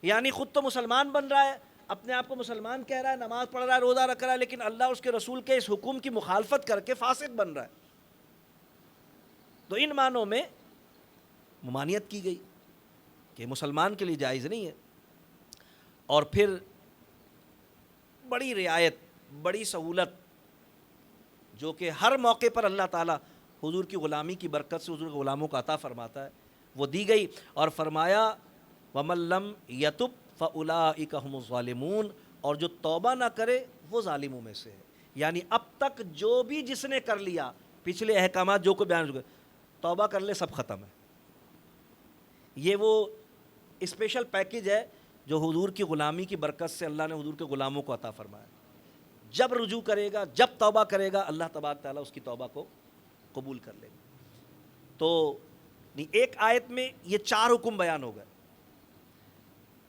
یعنی خود تو مسلمان بن رہا ہے، اپنے آپ کو مسلمان کہہ رہا ہے، نماز پڑھ رہا ہے، روزہ رکھ رہا ہے، لیکن اللہ اس کے رسول کے اس حکم کی مخالفت کر کے فاسق بن رہا ہے۔ تو ان معنوں میں ممانعت کی گئی کہ مسلمان کے لیے جائز نہیں ہے۔ اور پھر بڑی رعایت، بڑی سہولت جو کہ ہر موقع پر اللہ تعالیٰ حضور کی غلامی کی برکت سے حضور کے غلاموں کو عطا فرماتا ہے، وہ دی گئی، اور فرمایا وَمَن لَّمْ يَتُبْ فَأُولَٰئِكَ هُمُ الظَّالِمُونَ، اور جو توبہ نہ کرے وہ ظالموں میں سے ہے۔ یعنی اب تک جو بھی جس نے کر لیا، پچھلے احکامات جو کو بیان ہو گئے، توبہ کر لے سب ختم ہے۔ یہ وہ اسپیشل پیکج ہے جو حضور کی غلامی کی برکت سے اللہ نے حضور کے غلاموں کو عطا فرمایا۔ جب رجوع کرے گا، جب توبہ کرے گا، اللہ تبارک تعالیٰ اس کی توبہ کو قبول کر لے گا۔ تو ایک آیت میں یہ 4 حکم بیان ہو گئے۔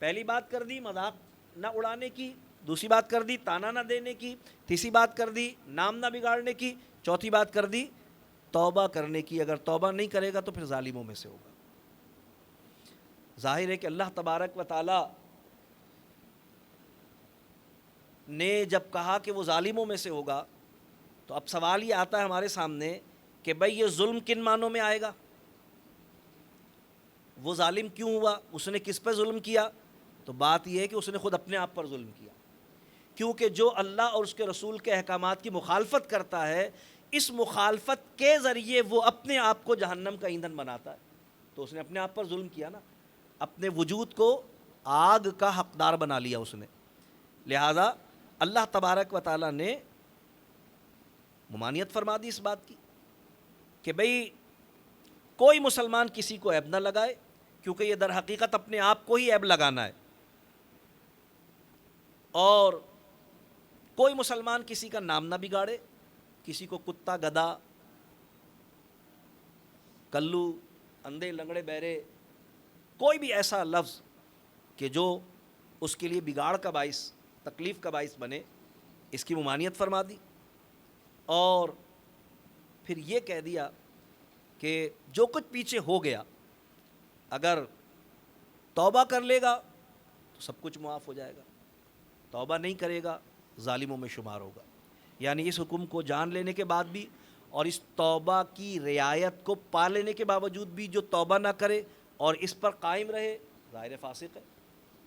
پہلی بات کر دی مذاق نہ اڑانے کی، دوسری بات کر دی تانا نہ دینے کی، تیسری بات کر دی نام نہ بگاڑنے کی، چوتھی بات کر دی توبہ کرنے کی۔ اگر توبہ نہیں کرے گا تو پھر ظالموں میں سے ہوگا۔ ظاہر ہے کہ اللہ تبارک و تعالیٰ نے جب کہا کہ وہ ظالموں میں سے ہوگا تو اب سوال یہ آتا ہے ہمارے سامنے کہ بھئی یہ ظلم کن معنوں میں آئے گا؟ وہ ظالم کیوں ہوا؟ اس نے کس پہ ظلم کیا؟ تو بات یہ ہے کہ اس نے خود اپنے آپ پر ظلم کیا، کیونکہ جو اللہ اور اس کے رسول کے احکامات کی مخالفت کرتا ہے، اس مخالفت کے ذریعے وہ اپنے آپ کو جہنم کا ایندھن بناتا ہے۔ تو اس نے اپنے آپ پر ظلم کیا نا، اپنے وجود کو آگ کا حقدار بنا لیا اس نے۔ لہذا اللہ تبارک و تعالیٰ نے ممانعت فرما دی اس بات کی کہ بھئی کوئی مسلمان کسی کو عیب نہ لگائے، کیونکہ یہ در حقیقت اپنے آپ کو ہی عیب لگانا ہے، اور کوئی مسلمان کسی کا نام نہ بگاڑے، کسی کو کتا، گدھا، کلو، اندھے، لنگڑے، بہرے، کوئی بھی ایسا لفظ کہ جو اس کے لیے بگاڑ کا باعث، تکلیف کا باعث بنے، اس کی ممانعت فرما دی. اور پھر یہ کہہ دیا کہ جو کچھ پیچھے ہو گیا اگر توبہ کر لے گا تو سب کچھ معاف ہو جائے گا، توبہ نہیں کرے گا ظالموں میں شمار ہوگا. یعنی اس حکم کو جان لینے کے بعد بھی اور اس توبہ کی رعایت کو پا لینے کے باوجود بھی جو توبہ نہ کرے اور اس پر قائم رہے، ظاہر فاسق ہے.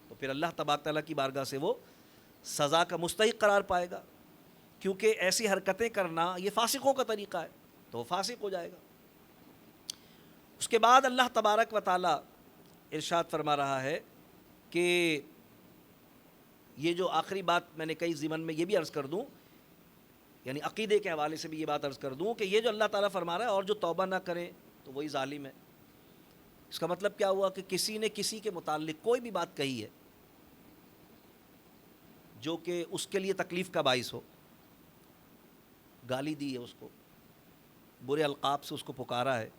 تو پھر اللہ تبارک تعالیٰ کی بارگاہ سے وہ سزا کا مستحق قرار پائے گا، کیونکہ ایسی حرکتیں کرنا یہ فاسقوں کا طریقہ ہے، تو وہ فاسق ہو جائے گا. اس کے بعد اللہ تبارک و تعالیٰ ارشاد فرما رہا ہے کہ یہ جو آخری بات میں نے کئی ضمن میں یہ بھی عرض کر دوں، یعنی عقیدے کے حوالے سے بھی یہ بات عرض کر دوں کہ یہ جو اللہ تعالیٰ فرما رہا ہے اور جو توبہ نہ کرے تو وہی ظالم ہے. اس کا مطلب کیا ہوا کہ کسی نے کسی کے متعلق کوئی بھی بات کہی ہے جو کہ اس کے لیے تکلیف کا باعث ہو، گالی دی ہے اس کو، برے القاب سے اس کو پکارا ہے،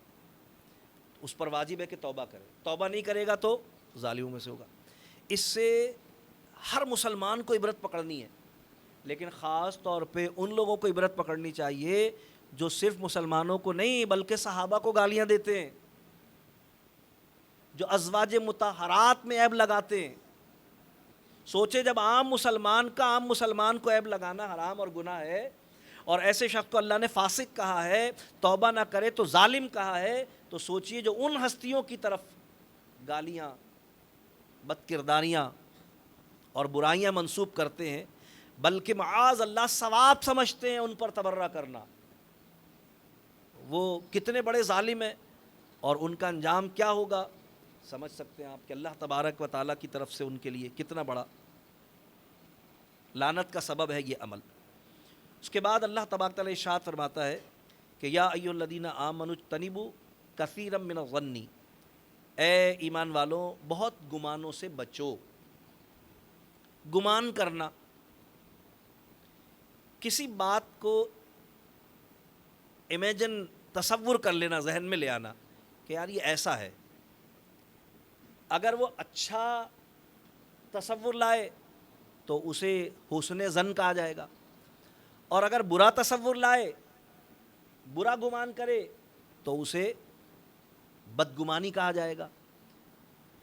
اس پر واجب ہے کہ توبہ کرے. توبہ نہیں کرے گا تو ظالموں میں سے ہوگا. اس سے ہر مسلمان کو عبرت پکڑنی ہے، لیکن خاص طور پہ ان لوگوں کو عبرت پکڑنی چاہیے جو صرف مسلمانوں کو نہیں بلکہ صحابہ کو گالیاں دیتے ہیں، جو ازواج مطہرات میں عیب لگاتے ہیں. سوچے جب عام مسلمان کو عیب لگانا حرام اور گناہ ہے، اور ایسے شخص کو اللہ نے فاسق کہا ہے، توبہ نہ کرے تو ظالم کہا ہے، تو سوچئے جو ان ہستیوں کی طرف گالیاں، بد کرداریاں اور برائیاں منسوب کرتے ہیں، بلکہ معاذ اللہ ثواب سمجھتے ہیں ان پر تبرہ کرنا، وہ کتنے بڑے ظالم ہیں اور ان کا انجام کیا ہوگا سمجھ سکتے ہیں آپ کہ اللہ تبارک و تعالیٰ کی طرف سے ان کے لیے کتنا بڑا لعنت کا سبب ہے یہ عمل. اس کے بعد اللہ تبارک تعالیٰ ارشاد فرماتا ہے کہ یا ایھا الذین آمنوا اجتنبوا کثیرا من الظن، اے ایمان والوں بہت گمانوں سے بچو. گمان کرنا، کسی بات کو امیجن، تصور کر لینا، ذہن میں لے آنا کہ یار یہ ایسا ہے. اگر وہ اچھا تصور لائے تو اسے حسن ظن کہا جائے گا، اور اگر برا تصور لائے، برا گمان کرے تو اسے بدگمانی کہا جائے گا.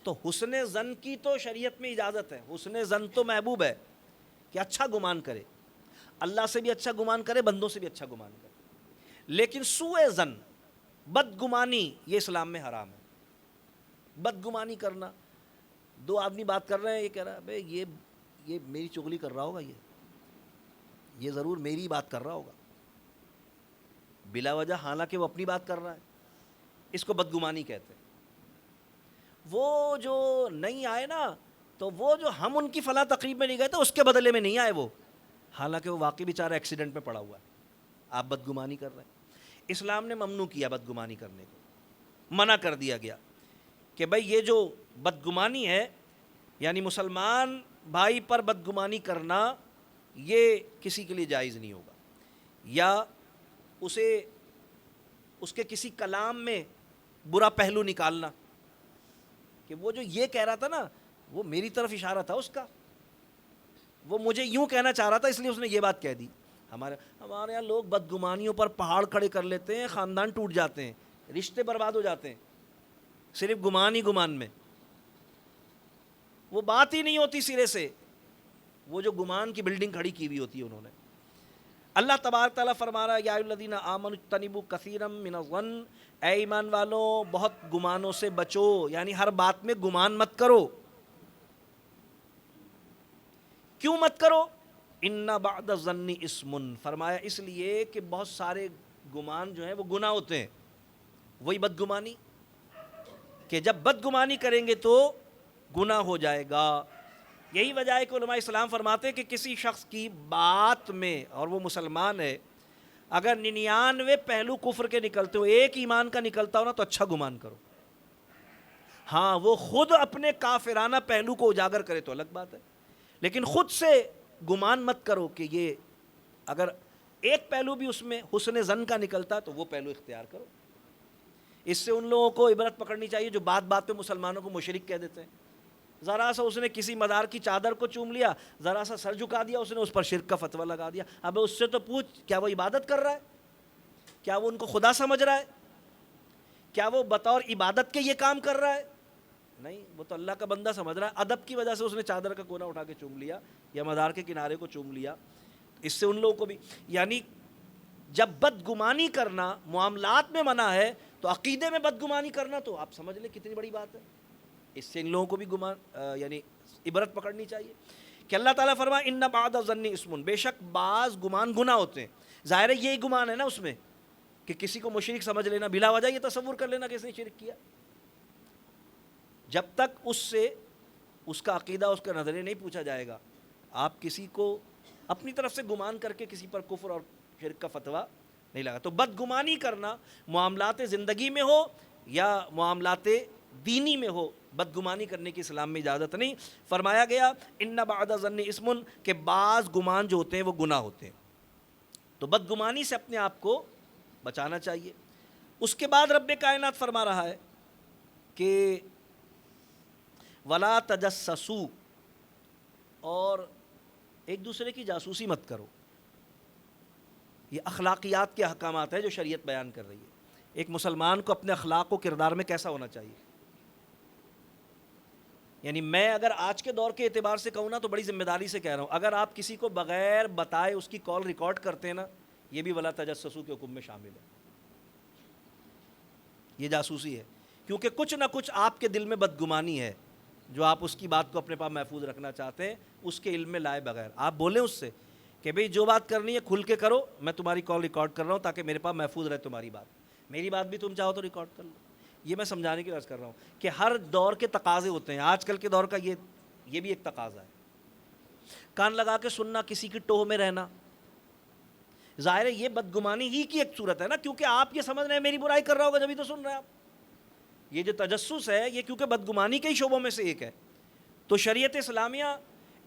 تو حسن ظن کی تو شریعت میں اجازت ہے، حسن ظن تو محبوب ہے کہ اچھا گمان کرے، اللہ سے بھی اچھا گمان کرے، بندوں سے بھی اچھا گمان کرے. لیکن سوء ظن، بدگمانی، یہ اسلام میں حرام ہے. بدگمانی کرنا، دو آدمی بات کر رہے ہیں، یہ کہہ رہا ہے بھئی یہ میری چغلی کر رہا ہوگا، یہ ضرور میری بات کر رہا ہوگا بلا وجہ، حالانکہ وہ اپنی بات کر رہا ہے. اس کو بدگمانی کہتے ہیں. وہ جو نہیں آئے نا، تو وہ جو ہم ان کی فلاں تقریب میں نہیں گئے تھے اس کے بدلے میں نہیں آئے وہ، حالانکہ وہ واقعی بیچارہ ایکسیڈنٹ میں پڑا ہوا ہے، آپ بدگمانی کر رہے ہیں. اسلام نے ممنوع کیا بدگمانی کرنے کو، منع کر دیا گیا کہ بھئی یہ جو بدگمانی ہے، یعنی مسلمان بھائی پر بدگمانی کرنا، یہ کسی کے لیے جائز نہیں ہوگا. یا اسے اس کے کسی کلام میں برا پہلو نکالنا کہ وہ جو یہ کہہ رہا تھا نا، وہ میری طرف اشارہ تھا اس کا، وہ مجھے یوں کہنا چاہ رہا تھا اس لیے اس نے یہ بات کہہ دی. ہمارے یہاں لوگ بدگمانیوں پر پہاڑ کھڑے کر لیتے ہیں، خاندان ٹوٹ جاتے ہیں، رشتے برباد ہو جاتے ہیں، صرف گمان ہی گمان میں. وہ بات ہی نہیں ہوتی سرے سے، وہ جو گمان کی بلڈنگ کھڑی کی ہوئی ہوتی ہے انہوں نے. اللہ تبارک تعالیٰ فرما رہا ہے یا ایھا الذین آمنوا اجتنبوا کثیرا من الظن، اے ایمان والوں بہت گمانوں سے بچو، یعنی ہر بات میں گمان مت کرو. کیوں مت کرو؟ ان بعد الظن اسم، فرمایا اس لیے کہ بہت سارے گمان جو ہیں وہ گناہ ہوتے ہیں. وہی بدگمانی کہ جب بدگمانی کریں گے تو گناہ ہو جائے گا. یہی وجہ ہے کہ علماء اسلام فرماتے ہیں کہ کسی شخص کی بات میں، اور وہ مسلمان ہے، اگر 99 پہلو کفر کے نکلتے ہو، ایک ایمان کا نکلتا ہو نا، تو اچھا گمان کرو. ہاں وہ خود اپنے کافرانہ پہلو کو اجاگر کرے تو الگ بات ہے، لیکن خود سے گمان مت کرو کہ یہ اگر ایک پہلو بھی اس میں حسن ظن کا نکلتا تو وہ پہلو اختیار کرو. اس سے ان لوگوں کو عبرت پکڑنی چاہیے جو بات بات پہ مسلمانوں کو مشرک کہہ دیتے ہیں. ذرا سا اس نے کسی مدار کی چادر کو چوم لیا, ذرا سا سر جھکا دیا اس نے, اس پر شرک کا فتویٰ لگا دیا. اب اس سے تو پوچھ, کیا وہ عبادت کر رہا ہے؟ کیا وہ ان کو خدا سمجھ رہا ہے؟ کیا وہ بطور عبادت کے یہ کام کر رہا ہے؟ نہیں, وہ تو اللہ کا بندہ سمجھ رہا ہے. ادب کی وجہ سے اس نے چادر کا کونا اٹھا کے چوم لیا یا مدار کے کنارے کو چوم لیا. اس سے ان لوگوں کو بھی, یعنی جب بدگمانی کرنا معاملات میں منع ہے تو عقیدے میں بدگمانی کرنا تو آپ سمجھ لیں کتنی بڑی بات ہے. اس سے ان لوگوں کو بھی یعنی عبرت پکڑنی چاہیے کہ اللہ تعالیٰ فرمائے ان بعد الظن اسم, بے شک بعض گمان گناہ ہوتے ہیں. ظاہر ہے یہی گمان ہے نا اس میں کہ کسی کو مشرک سمجھ لینا, بلا وجہ یہ تصور کر لینا کہ اس نے شرک کیا. جب تک اس سے اس کا عقیدہ, اس کا نظریہ نہیں پوچھا جائے گا, آپ کسی کو اپنی طرف سے گمان کر کے کسی پر کفر اور شرک کا فتویٰ نہیں لگا. تو بدگمانی کرنا معاملات زندگی میں ہو یا معاملات دینی میں ہو, بدگمانی کرنے کی اسلام میں اجازت نہیں. فرمایا گیا ان بعد الظن اسم, کہ بعض گمان جو ہوتے ہیں وہ گناہ ہوتے ہیں. تو بدگمانی سے اپنے آپ کو بچانا چاہیے. اس کے بعد رب کائنات فرما رہا ہے کہ ولا تجسسوا, اور ایک دوسرے کی جاسوسی مت کرو. یہ اخلاقیات کے احکامات ہیں جو شریعت بیان کر رہی ہے. ایک مسلمان کو اپنے اخلاق و کردار میں کیسا ہونا چاہیے. یعنی میں اگر آج کے دور کے اعتبار سے کہوں نا تو بڑی ذمہ داری سے کہہ رہا ہوں, اگر آپ کسی کو بغیر بتائے اس کی کال ریکارڈ کرتے ہیں نا, یہ بھی ولا تجسسوا کے حکم میں شامل ہے. یہ جاسوسی ہے, کیونکہ کچھ نہ کچھ آپ کے دل میں بدگمانی ہے جو آپ اس کی بات کو اپنے پاس محفوظ رکھنا چاہتے ہیں, اس کے علم میں لائے بغیر. آپ بولیں اس سے کہ بھئی جو بات کرنی ہے کھل کے کرو, میں تمہاری کال ریکارڈ کر رہا ہوں تاکہ میرے پاس محفوظ رہے تمہاری بات, میری بات بھی تم چاہو تو ریکارڈ کر لو. یہ میں سمجھانے کی عرض کر رہا ہوں کہ ہر دور کے تقاضے ہوتے ہیں. آج کل کے دور کا یہ بھی ایک تقاضا ہے. کان لگا کے سننا, کسی کی ٹوہ میں رہنا, ظاہر ہے یہ بدگمانی ہی کی ایک صورت ہے نا, کیونکہ آپ یہ سمجھ رہے ہیں میری برائی کر رہا ہوگا جبھی تو سن رہے ہیں آپ. یہ جو تجسس ہے یہ کیونکہ بدگمانی کے ہی شعبوں میں سے ایک ہے. تو شریعت اسلامیہ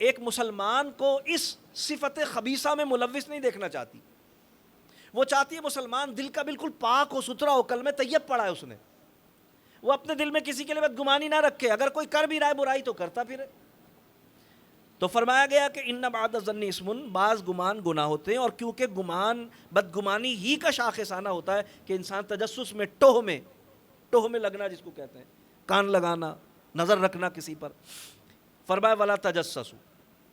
ایک مسلمان کو اس صفت خبیثہ میں ملوث نہیں دیکھنا چاہتی. وہ چاہتی ہے مسلمان دل کا بالکل پاک ہو, ستھرا ہو, کلمہ طیب پڑھا ہے اس نے, وہ اپنے دل میں کسی کے لیے بدگمانی نہ رکھے. اگر کوئی کر بھی رہا ہے برائی تو کرتا پھرے. تو فرمایا گیا کہ ان بعد الظن اسم, بعض گمان گناہ ہوتے ہیں. اور کیونکہ گمان بدگمانی ہی کا شاخصانہ ہوتا ہے کہ انسان تجسس میں, ٹوہ میں لگنا جس کو کہتے ہیں, کان لگانا, نظر رکھنا کسی پر. فرمایا ولا تجسسوا,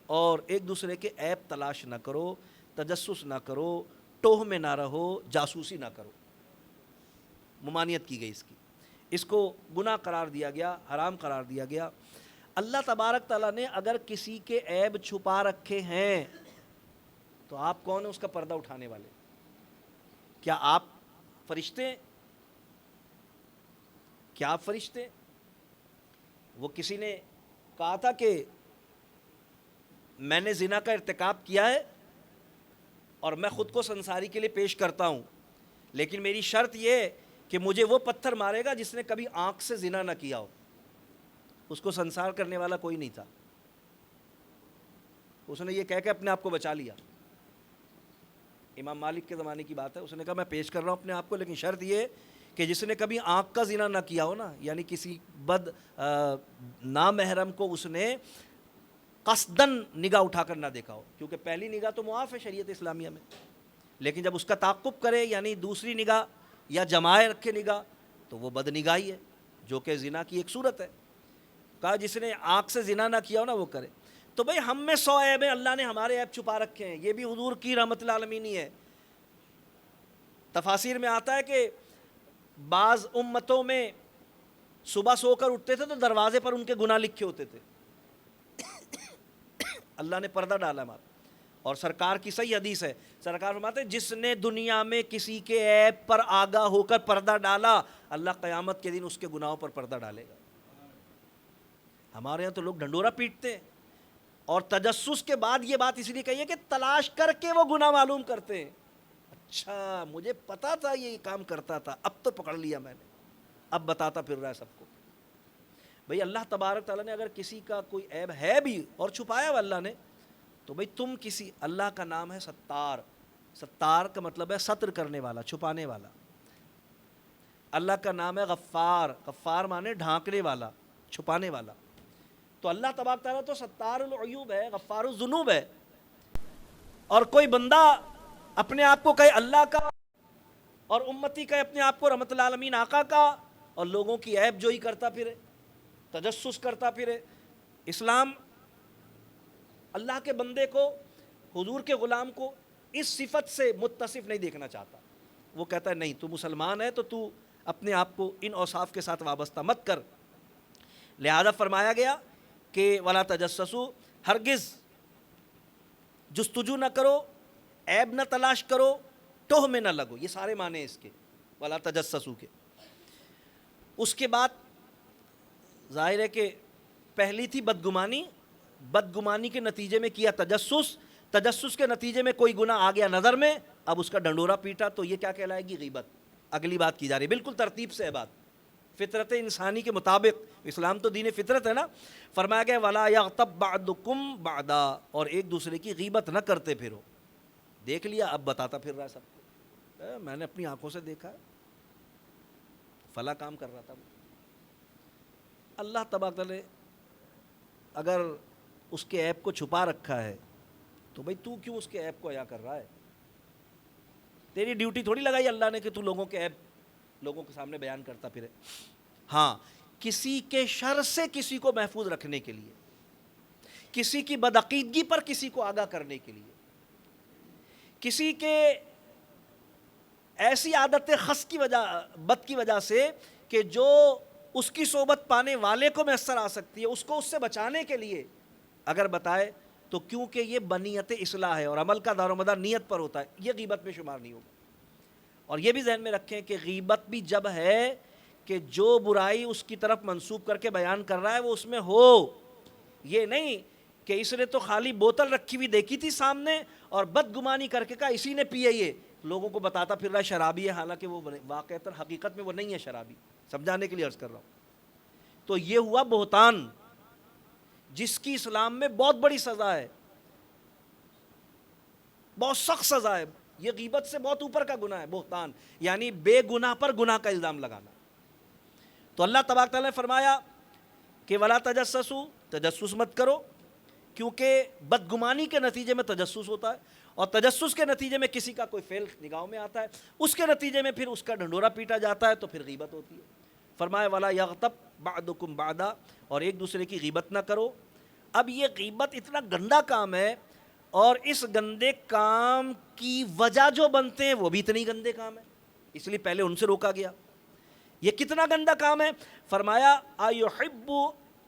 اور ایک دوسرے کے عیب تلاش نہ کرو, تجسس نہ کرو, ٹوہ میں نہ رہو, جاسوسی نہ کرو. ممانعت کی گئی اس کی, اس کو گناہ قرار دیا گیا, حرام قرار دیا گیا. اللہ تبارک تعالیٰ نے اگر کسی کے عیب چھپا رکھے ہیں تو آپ کون ہیں اس کا پردہ اٹھانے والے؟ کیا آپ فرشتے ہیں؟ کیا آپ فرشتے ہیں؟ وہ کسی نے کہا تھا کہ میں نے زنا کا ارتکاب کیا ہے اور میں خود کو سنساری کے لیے پیش کرتا ہوں, لیکن میری شرط یہ ہے کہ مجھے وہ پتھر مارے گا جس نے کبھی آنکھ سے زنا نہ کیا ہو. اس کو سنسار کرنے والا کوئی نہیں تھا, اس نے یہ کہہ کے اپنے آپ کو بچا لیا. امام مالک کے زمانے کی بات ہے, اس نے کہا میں پیش کر رہا ہوں اپنے آپ کو, لیکن شرط یہ کہ جس نے کبھی آنکھ کا زنا نہ کیا ہو نا, یعنی کسی نامحرم کو اس نے قصدن نگاہ اٹھا کر نہ دیکھا ہو, کیونکہ پہلی نگاہ تو معاف ہے شریعت اسلامیہ میں, لیکن جب اس کا تعاقب کرے یعنی دوسری نگاہ یا جمائے رکھے نگاہ تو وہ بد نگاہی ہے جو کہ زنا کی ایک صورت ہے. کہا جس نے آنکھ سے زنا نہ کیا ہو نا وہ کرے. تو بھئی ہم میں 100 عیب ہیں, اللہ نے ہمارے عیب چھپا رکھے ہیں, یہ بھی حضور کی رحمت العالمین ہی ہے. تفاسیر میں آتا ہے کہ بعض امتوں میں صبح سو کر اٹھتے تھے تو دروازے پر ان کے گناہ لکھے ہوتے تھے. اللہ نے پردہ ڈالا ہمارا. اور سرکار کی صحیح حدیث ہے, سرکار فرماتے ہیں جس نے دنیا میں کسی کے عیب پر آگاہ ہو کر پردہ ڈالا, اللہ قیامت کے دن اس کے گناہوں پر پردہ ڈالے گا. ہمارے ہاں تو لوگ ڈھنڈورا پیٹتے ہیں, اور تجسس کے بعد یہ بات اس لیے کہی ہے کہ تلاش کر کے وہ گناہ معلوم کرتے ہیں. اچھا مجھے پتا تھا یہ کام کرتا تھا, اب تو پکڑ لیا میں نے, اب بتاتا پھر رہا ہے سب کو. بھئی اللہ تبارک تعالیٰ نے اگر کسی کا کوئی عیب ہے بھی اور چھپایا ہوا اللہ نے, تو بھئی تم کسی, اللہ کا نام ہے ستار, ستار کا مطلب ہے ستر کرنے والا، چھپانے والا۔ اللہ کا نام ہے غفار، غفار مانے ڈھانکنے والا، چھپانے والا۔ تو اللہ تبارک تعالیٰ تو ستار العیوب ہے، غفار الذنوب ہے۔ اور کوئی بندہ اپنے آپ کو کہے اللہ کا اور امتی کہے اپنے آپ کو رحمت العالمین آقا کا، اور لوگوں کی عیب جوئی کرتا پھرے، تجسس کرتا پھرے۔ اسلام اللہ کے بندے کو، حضور کے غلام کو اس صفت سے متصف نہیں دیکھنا چاہتا۔ وہ کہتا ہے نہیں، تو مسلمان ہے تو تو اپنے آپ کو ان اوصاف کے ساتھ وابستہ مت کر۔ لہذا فرمایا گیا کہ ولا تجسسوا، ہرگز جستجو نہ کرو، عیب نہ تلاش کرو، ٹوہ میں نہ لگو۔ یہ سارے معنی اس کے ولا تجسسوا کے۔ اس کے بعد ظاہر ہے کہ پہلی تھی بدگمانی، بدگمانی کے نتیجے میں کیا تجسس، تجسس کے نتیجے میں کوئی گناہ آ گیا نظر میں، اب اس کا ڈنڈورا پیٹا، تو یہ کیا کہلائے گی؟ غیبت۔ اگلی بات کی جا رہی ہے، بالکل ترتیب سے ہے بات، فطرت انسانی کے مطابق۔ اسلام تو دین فطرت ہے نا۔ فرمایا گیا وَلَا يَغْتَبْ بَعْضُكُمْ بَعْضًا، اور ایک دوسرے کی غیبت نہ کرتے پھرو۔ دیکھ لیا، اب بتاتا پھر رہا ہے سب کو، میں نے اپنی آنکھوں سے دیکھا ہے، فلاں کام کر رہا تھا۔ اللہ تبارک تعالیٰ اگر اس کے عیب کو چھپا رکھا ہے تو بھئی تو کیوں اس کے عیب کو عیا کر رہا ہے؟ تیری ڈیوٹی تھوڑی لگائی اللہ نے کہ تو لوگوں کے عیب لوگوں کے سامنے بیان کرتا پھرے۔ ہاں، کسی کے شر سے کسی کو محفوظ رکھنے کے لیے، کسی کی بدعقیدگی پر کسی کو آگاہ کرنے کے لیے، کسی کے ایسی عادت خس کی وجہ، بد کی وجہ سے کہ جو اس کی صحبت پانے والے کو میسر آ سکتی ہے، اس کو اس سے بچانے کے لیے اگر بتائے تو کیونکہ یہ بنیت اصلاح ہے اور عمل کا دار و مدار نیت پر ہوتا ہے، یہ غیبت میں شمار نہیں ہوگا۔ اور یہ بھی ذہن میں رکھیں کہ غیبت بھی جب ہے کہ جو برائی اس کی طرف منسوب کر کے بیان کر رہا ہے وہ اس میں ہو، یہ نہیں کہ اس نے تو خالی بوتل رکھی ہوئی دیکھی تھی سامنے اور بدگمانی کر کے کہا اسی نے پی ہے، یہ لوگوں کو بتاتا پھر رہا ہے شرابی ہے، حالانکہ وہ واقعتاً حقیقت میں وہ نہیں ہے شرابی، سمجھانے کے لیے عرض کر رہا ہوں۔ تو یہ ہوا بہتان، جس کی اسلام میں بہت بڑی سزا ہے، بہت سخت سزا ہے۔ یہ غیبت سے بہت اوپر کا گناہ ہے بہتان، یعنی بے گناہ پر گناہ کا الزام لگانا۔ تو اللہ تبارک تعالیٰ نے فرمایا کہ ولا تجسسوا، تجسس مت کرو، کیونکہ بدگمانی کے نتیجے میں تجسس ہوتا ہے، اور تجسس کے نتیجے میں کسی کا کوئی فعل نگاہوں میں آتا ہے، اس کے نتیجے میں پھر اس کا ڈھنڈورا پیٹا جاتا ہے، تو پھر غیبت ہوتی ہے۔ فرمایا ولا یغتب بعضکم بعضا، اور ایک دوسرے کی غیبت نہ کرو۔ اب یہ غیبت اتنا گندا کام ہے، اور اس گندے کام کی وجہ جو بنتے ہیں وہ بھی اتنی گندے کام ہے، اس لیے پہلے ان سے روکا گیا۔ یہ کتنا گندا کام ہے؟ فرمایا ایحب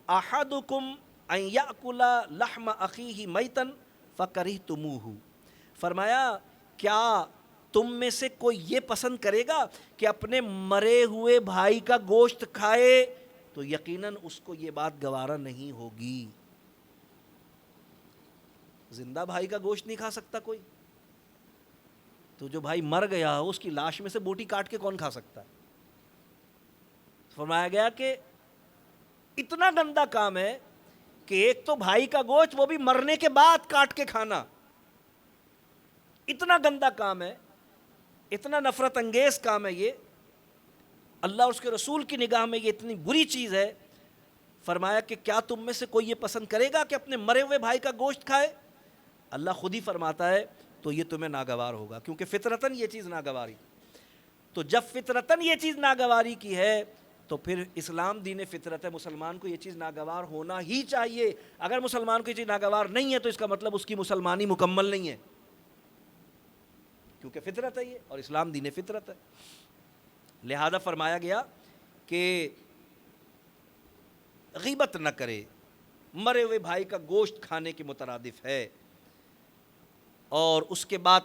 احدکم ان یاکل لحم اخیہ میتا فکرہتموہ، فرمایا کیا تم میں سے کوئی یہ پسند کرے گا کہ اپنے مرے ہوئے بھائی کا گوشت کھائے؟ تو یقیناً اس کو یہ بات گوارا نہیں ہوگی۔ زندہ بھائی کا گوشت نہیں کھا سکتا کوئی، تو جو بھائی مر گیا ہو اس کی لاش میں سے بوٹی کاٹ کے کون کھا سکتا ہے؟ فرمایا گیا کہ اتنا گندا کام ہے کہ ایک تو بھائی کا گوشت وہ بھی مرنے کے بعد کاٹ کے کھانا، اتنا گندا کام ہے، اتنا نفرت انگیز کام ہے یہ، اللہ اور اس کے رسول کی نگاہ میں یہ اتنی بری چیز ہے۔ فرمایا کہ کیا تم میں سے کوئی یہ پسند کرے گا کہ اپنے مرے ہوئے بھائی کا گوشت کھائے؟ اللہ خود ہی فرماتا ہے تو یہ تمہیں ناگوار ہوگا، کیونکہ فطرتاً یہ چیز ناگواری۔ تو جب فطرتاً یہ چیز ناگواری کی ہے تو پھر اسلام دین فطرت ہے، مسلمان کو یہ چیز ناگوار ہونا ہی چاہیے۔ اگر مسلمان کو یہ چیز ناگوار نہیں ہے تو اس کا مطلب اس کی مسلمانی مکمل نہیں ہے، کیونکہ فطرت ہے یہ، اور اسلام دین فطرت ہے۔ لہذا فرمایا گیا کہ غیبت نہ کرے، مرے ہوئے بھائی کا گوشت کھانے کے مترادف ہے۔ اور اس کے بعد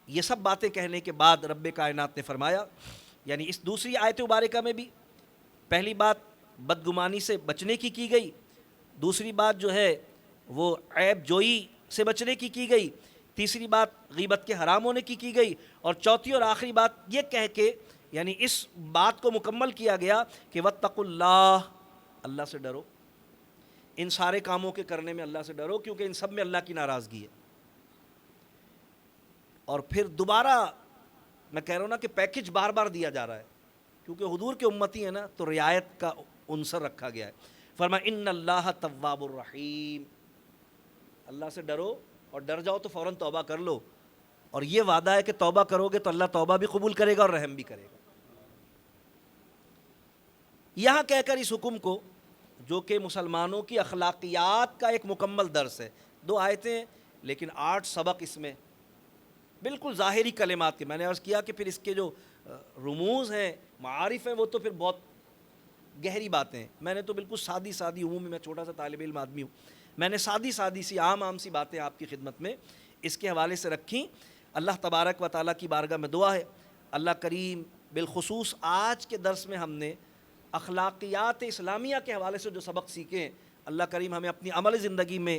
یہ سب باتیں کہنے کے بعد رب کائنات نے فرمایا، یعنی اس دوسری آیت مبارکہ میں بھی پہلی بات بدگمانی سے بچنے کی گئی، دوسری بات جو ہے وہ عیب جوئی سے بچنے کی گئی، تیسری بات غیبت کے حرام ہونے کی گئی، اور چوتھی اور آخری بات یہ کہہ کے یعنی اس بات کو مکمل کیا گیا کہ واتقوا اللہ، اللہ سے ڈرو، ان سارے کاموں کے کرنے میں اللہ سے ڈرو، کیونکہ ان سب میں اللہ کی ناراضگی ہے۔ اور پھر دوبارہ میں کہہ رہا ہوں نا کہ پیکج بار بار دیا جا رہا ہے، کیونکہ حضور کے امتی ہیں نا تو رعایت کا عنصر رکھا گیا ہے۔ فرمایا ان اللہ تواب الرحیم، اللہ سے ڈرو اور ڈر جاؤ تو فوراً توبہ کر لو، اور یہ وعدہ ہے کہ توبہ کرو گے تو اللہ توبہ بھی قبول کرے گا اور رحم بھی کرے گا۔ یہاں کہہ کر اس حکم کو، جو کہ مسلمانوں کی اخلاقیات کا ایک مکمل درس ہے، 2 آیتیں لیکن 8 سبق اس میں، بالکل ظاہری کلمات کے۔ میں نے عرض کیا کہ پھر اس کے جو رموز ہیں، معارف ہیں، وہ تو پھر بہت گہری باتیں ہیں۔ میں نے تو بالکل سادی سادی، عمومی میں چھوٹا سا طالب علم آدمی ہوں، میں نے سادی سادی سی عام سی باتیں آپ کی خدمت میں اس کے حوالے سے رکھیں۔ اللہ تبارک و تعالیٰ کی بارگاہ میں دعا ہے، اللہ کریم بالخصوص آج کے درس میں ہم نے اخلاقیات اسلامیہ کے حوالے سے جو سبق سیکھے ہیں، اللہ کریم ہمیں اپنی عملی زندگی میں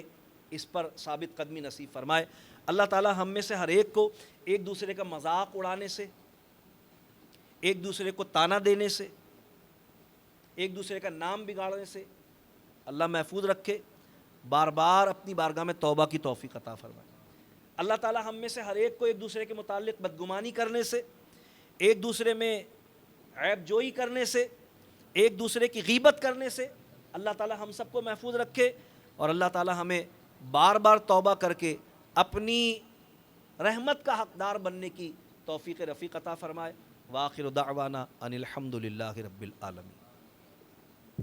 اس پر ثابت قدمی نصیب فرمائے۔ اللہ تعالیٰ ہم میں سے ہر ایک کو ایک دوسرے کا مذاق اڑانے سے، ایک دوسرے کو تانا دینے سے، ایک دوسرے کا نام بگاڑنے سے اللہ محفوظ رکھے، بار بار اپنی بارگاہ میں توبہ کی توفیق عطا فرمائے۔ اللہ تعالیٰ ہم میں سے ہر ایک کو ایک دوسرے کے متعلق بدگمانی کرنے سے، ایک دوسرے میں عیب جوئی کرنے سے، ایک دوسرے کی غیبت کرنے سے اللہ تعالیٰ ہم سب کو محفوظ رکھے، اور اللہ تعالیٰ ہمیں بار بار توبہ کر کے اپنی رحمت کا حقدار بننے کی توفیق رفیق عطا فرمائے۔ وآخر دعوانا ان الحمد للہ رب العالمین۔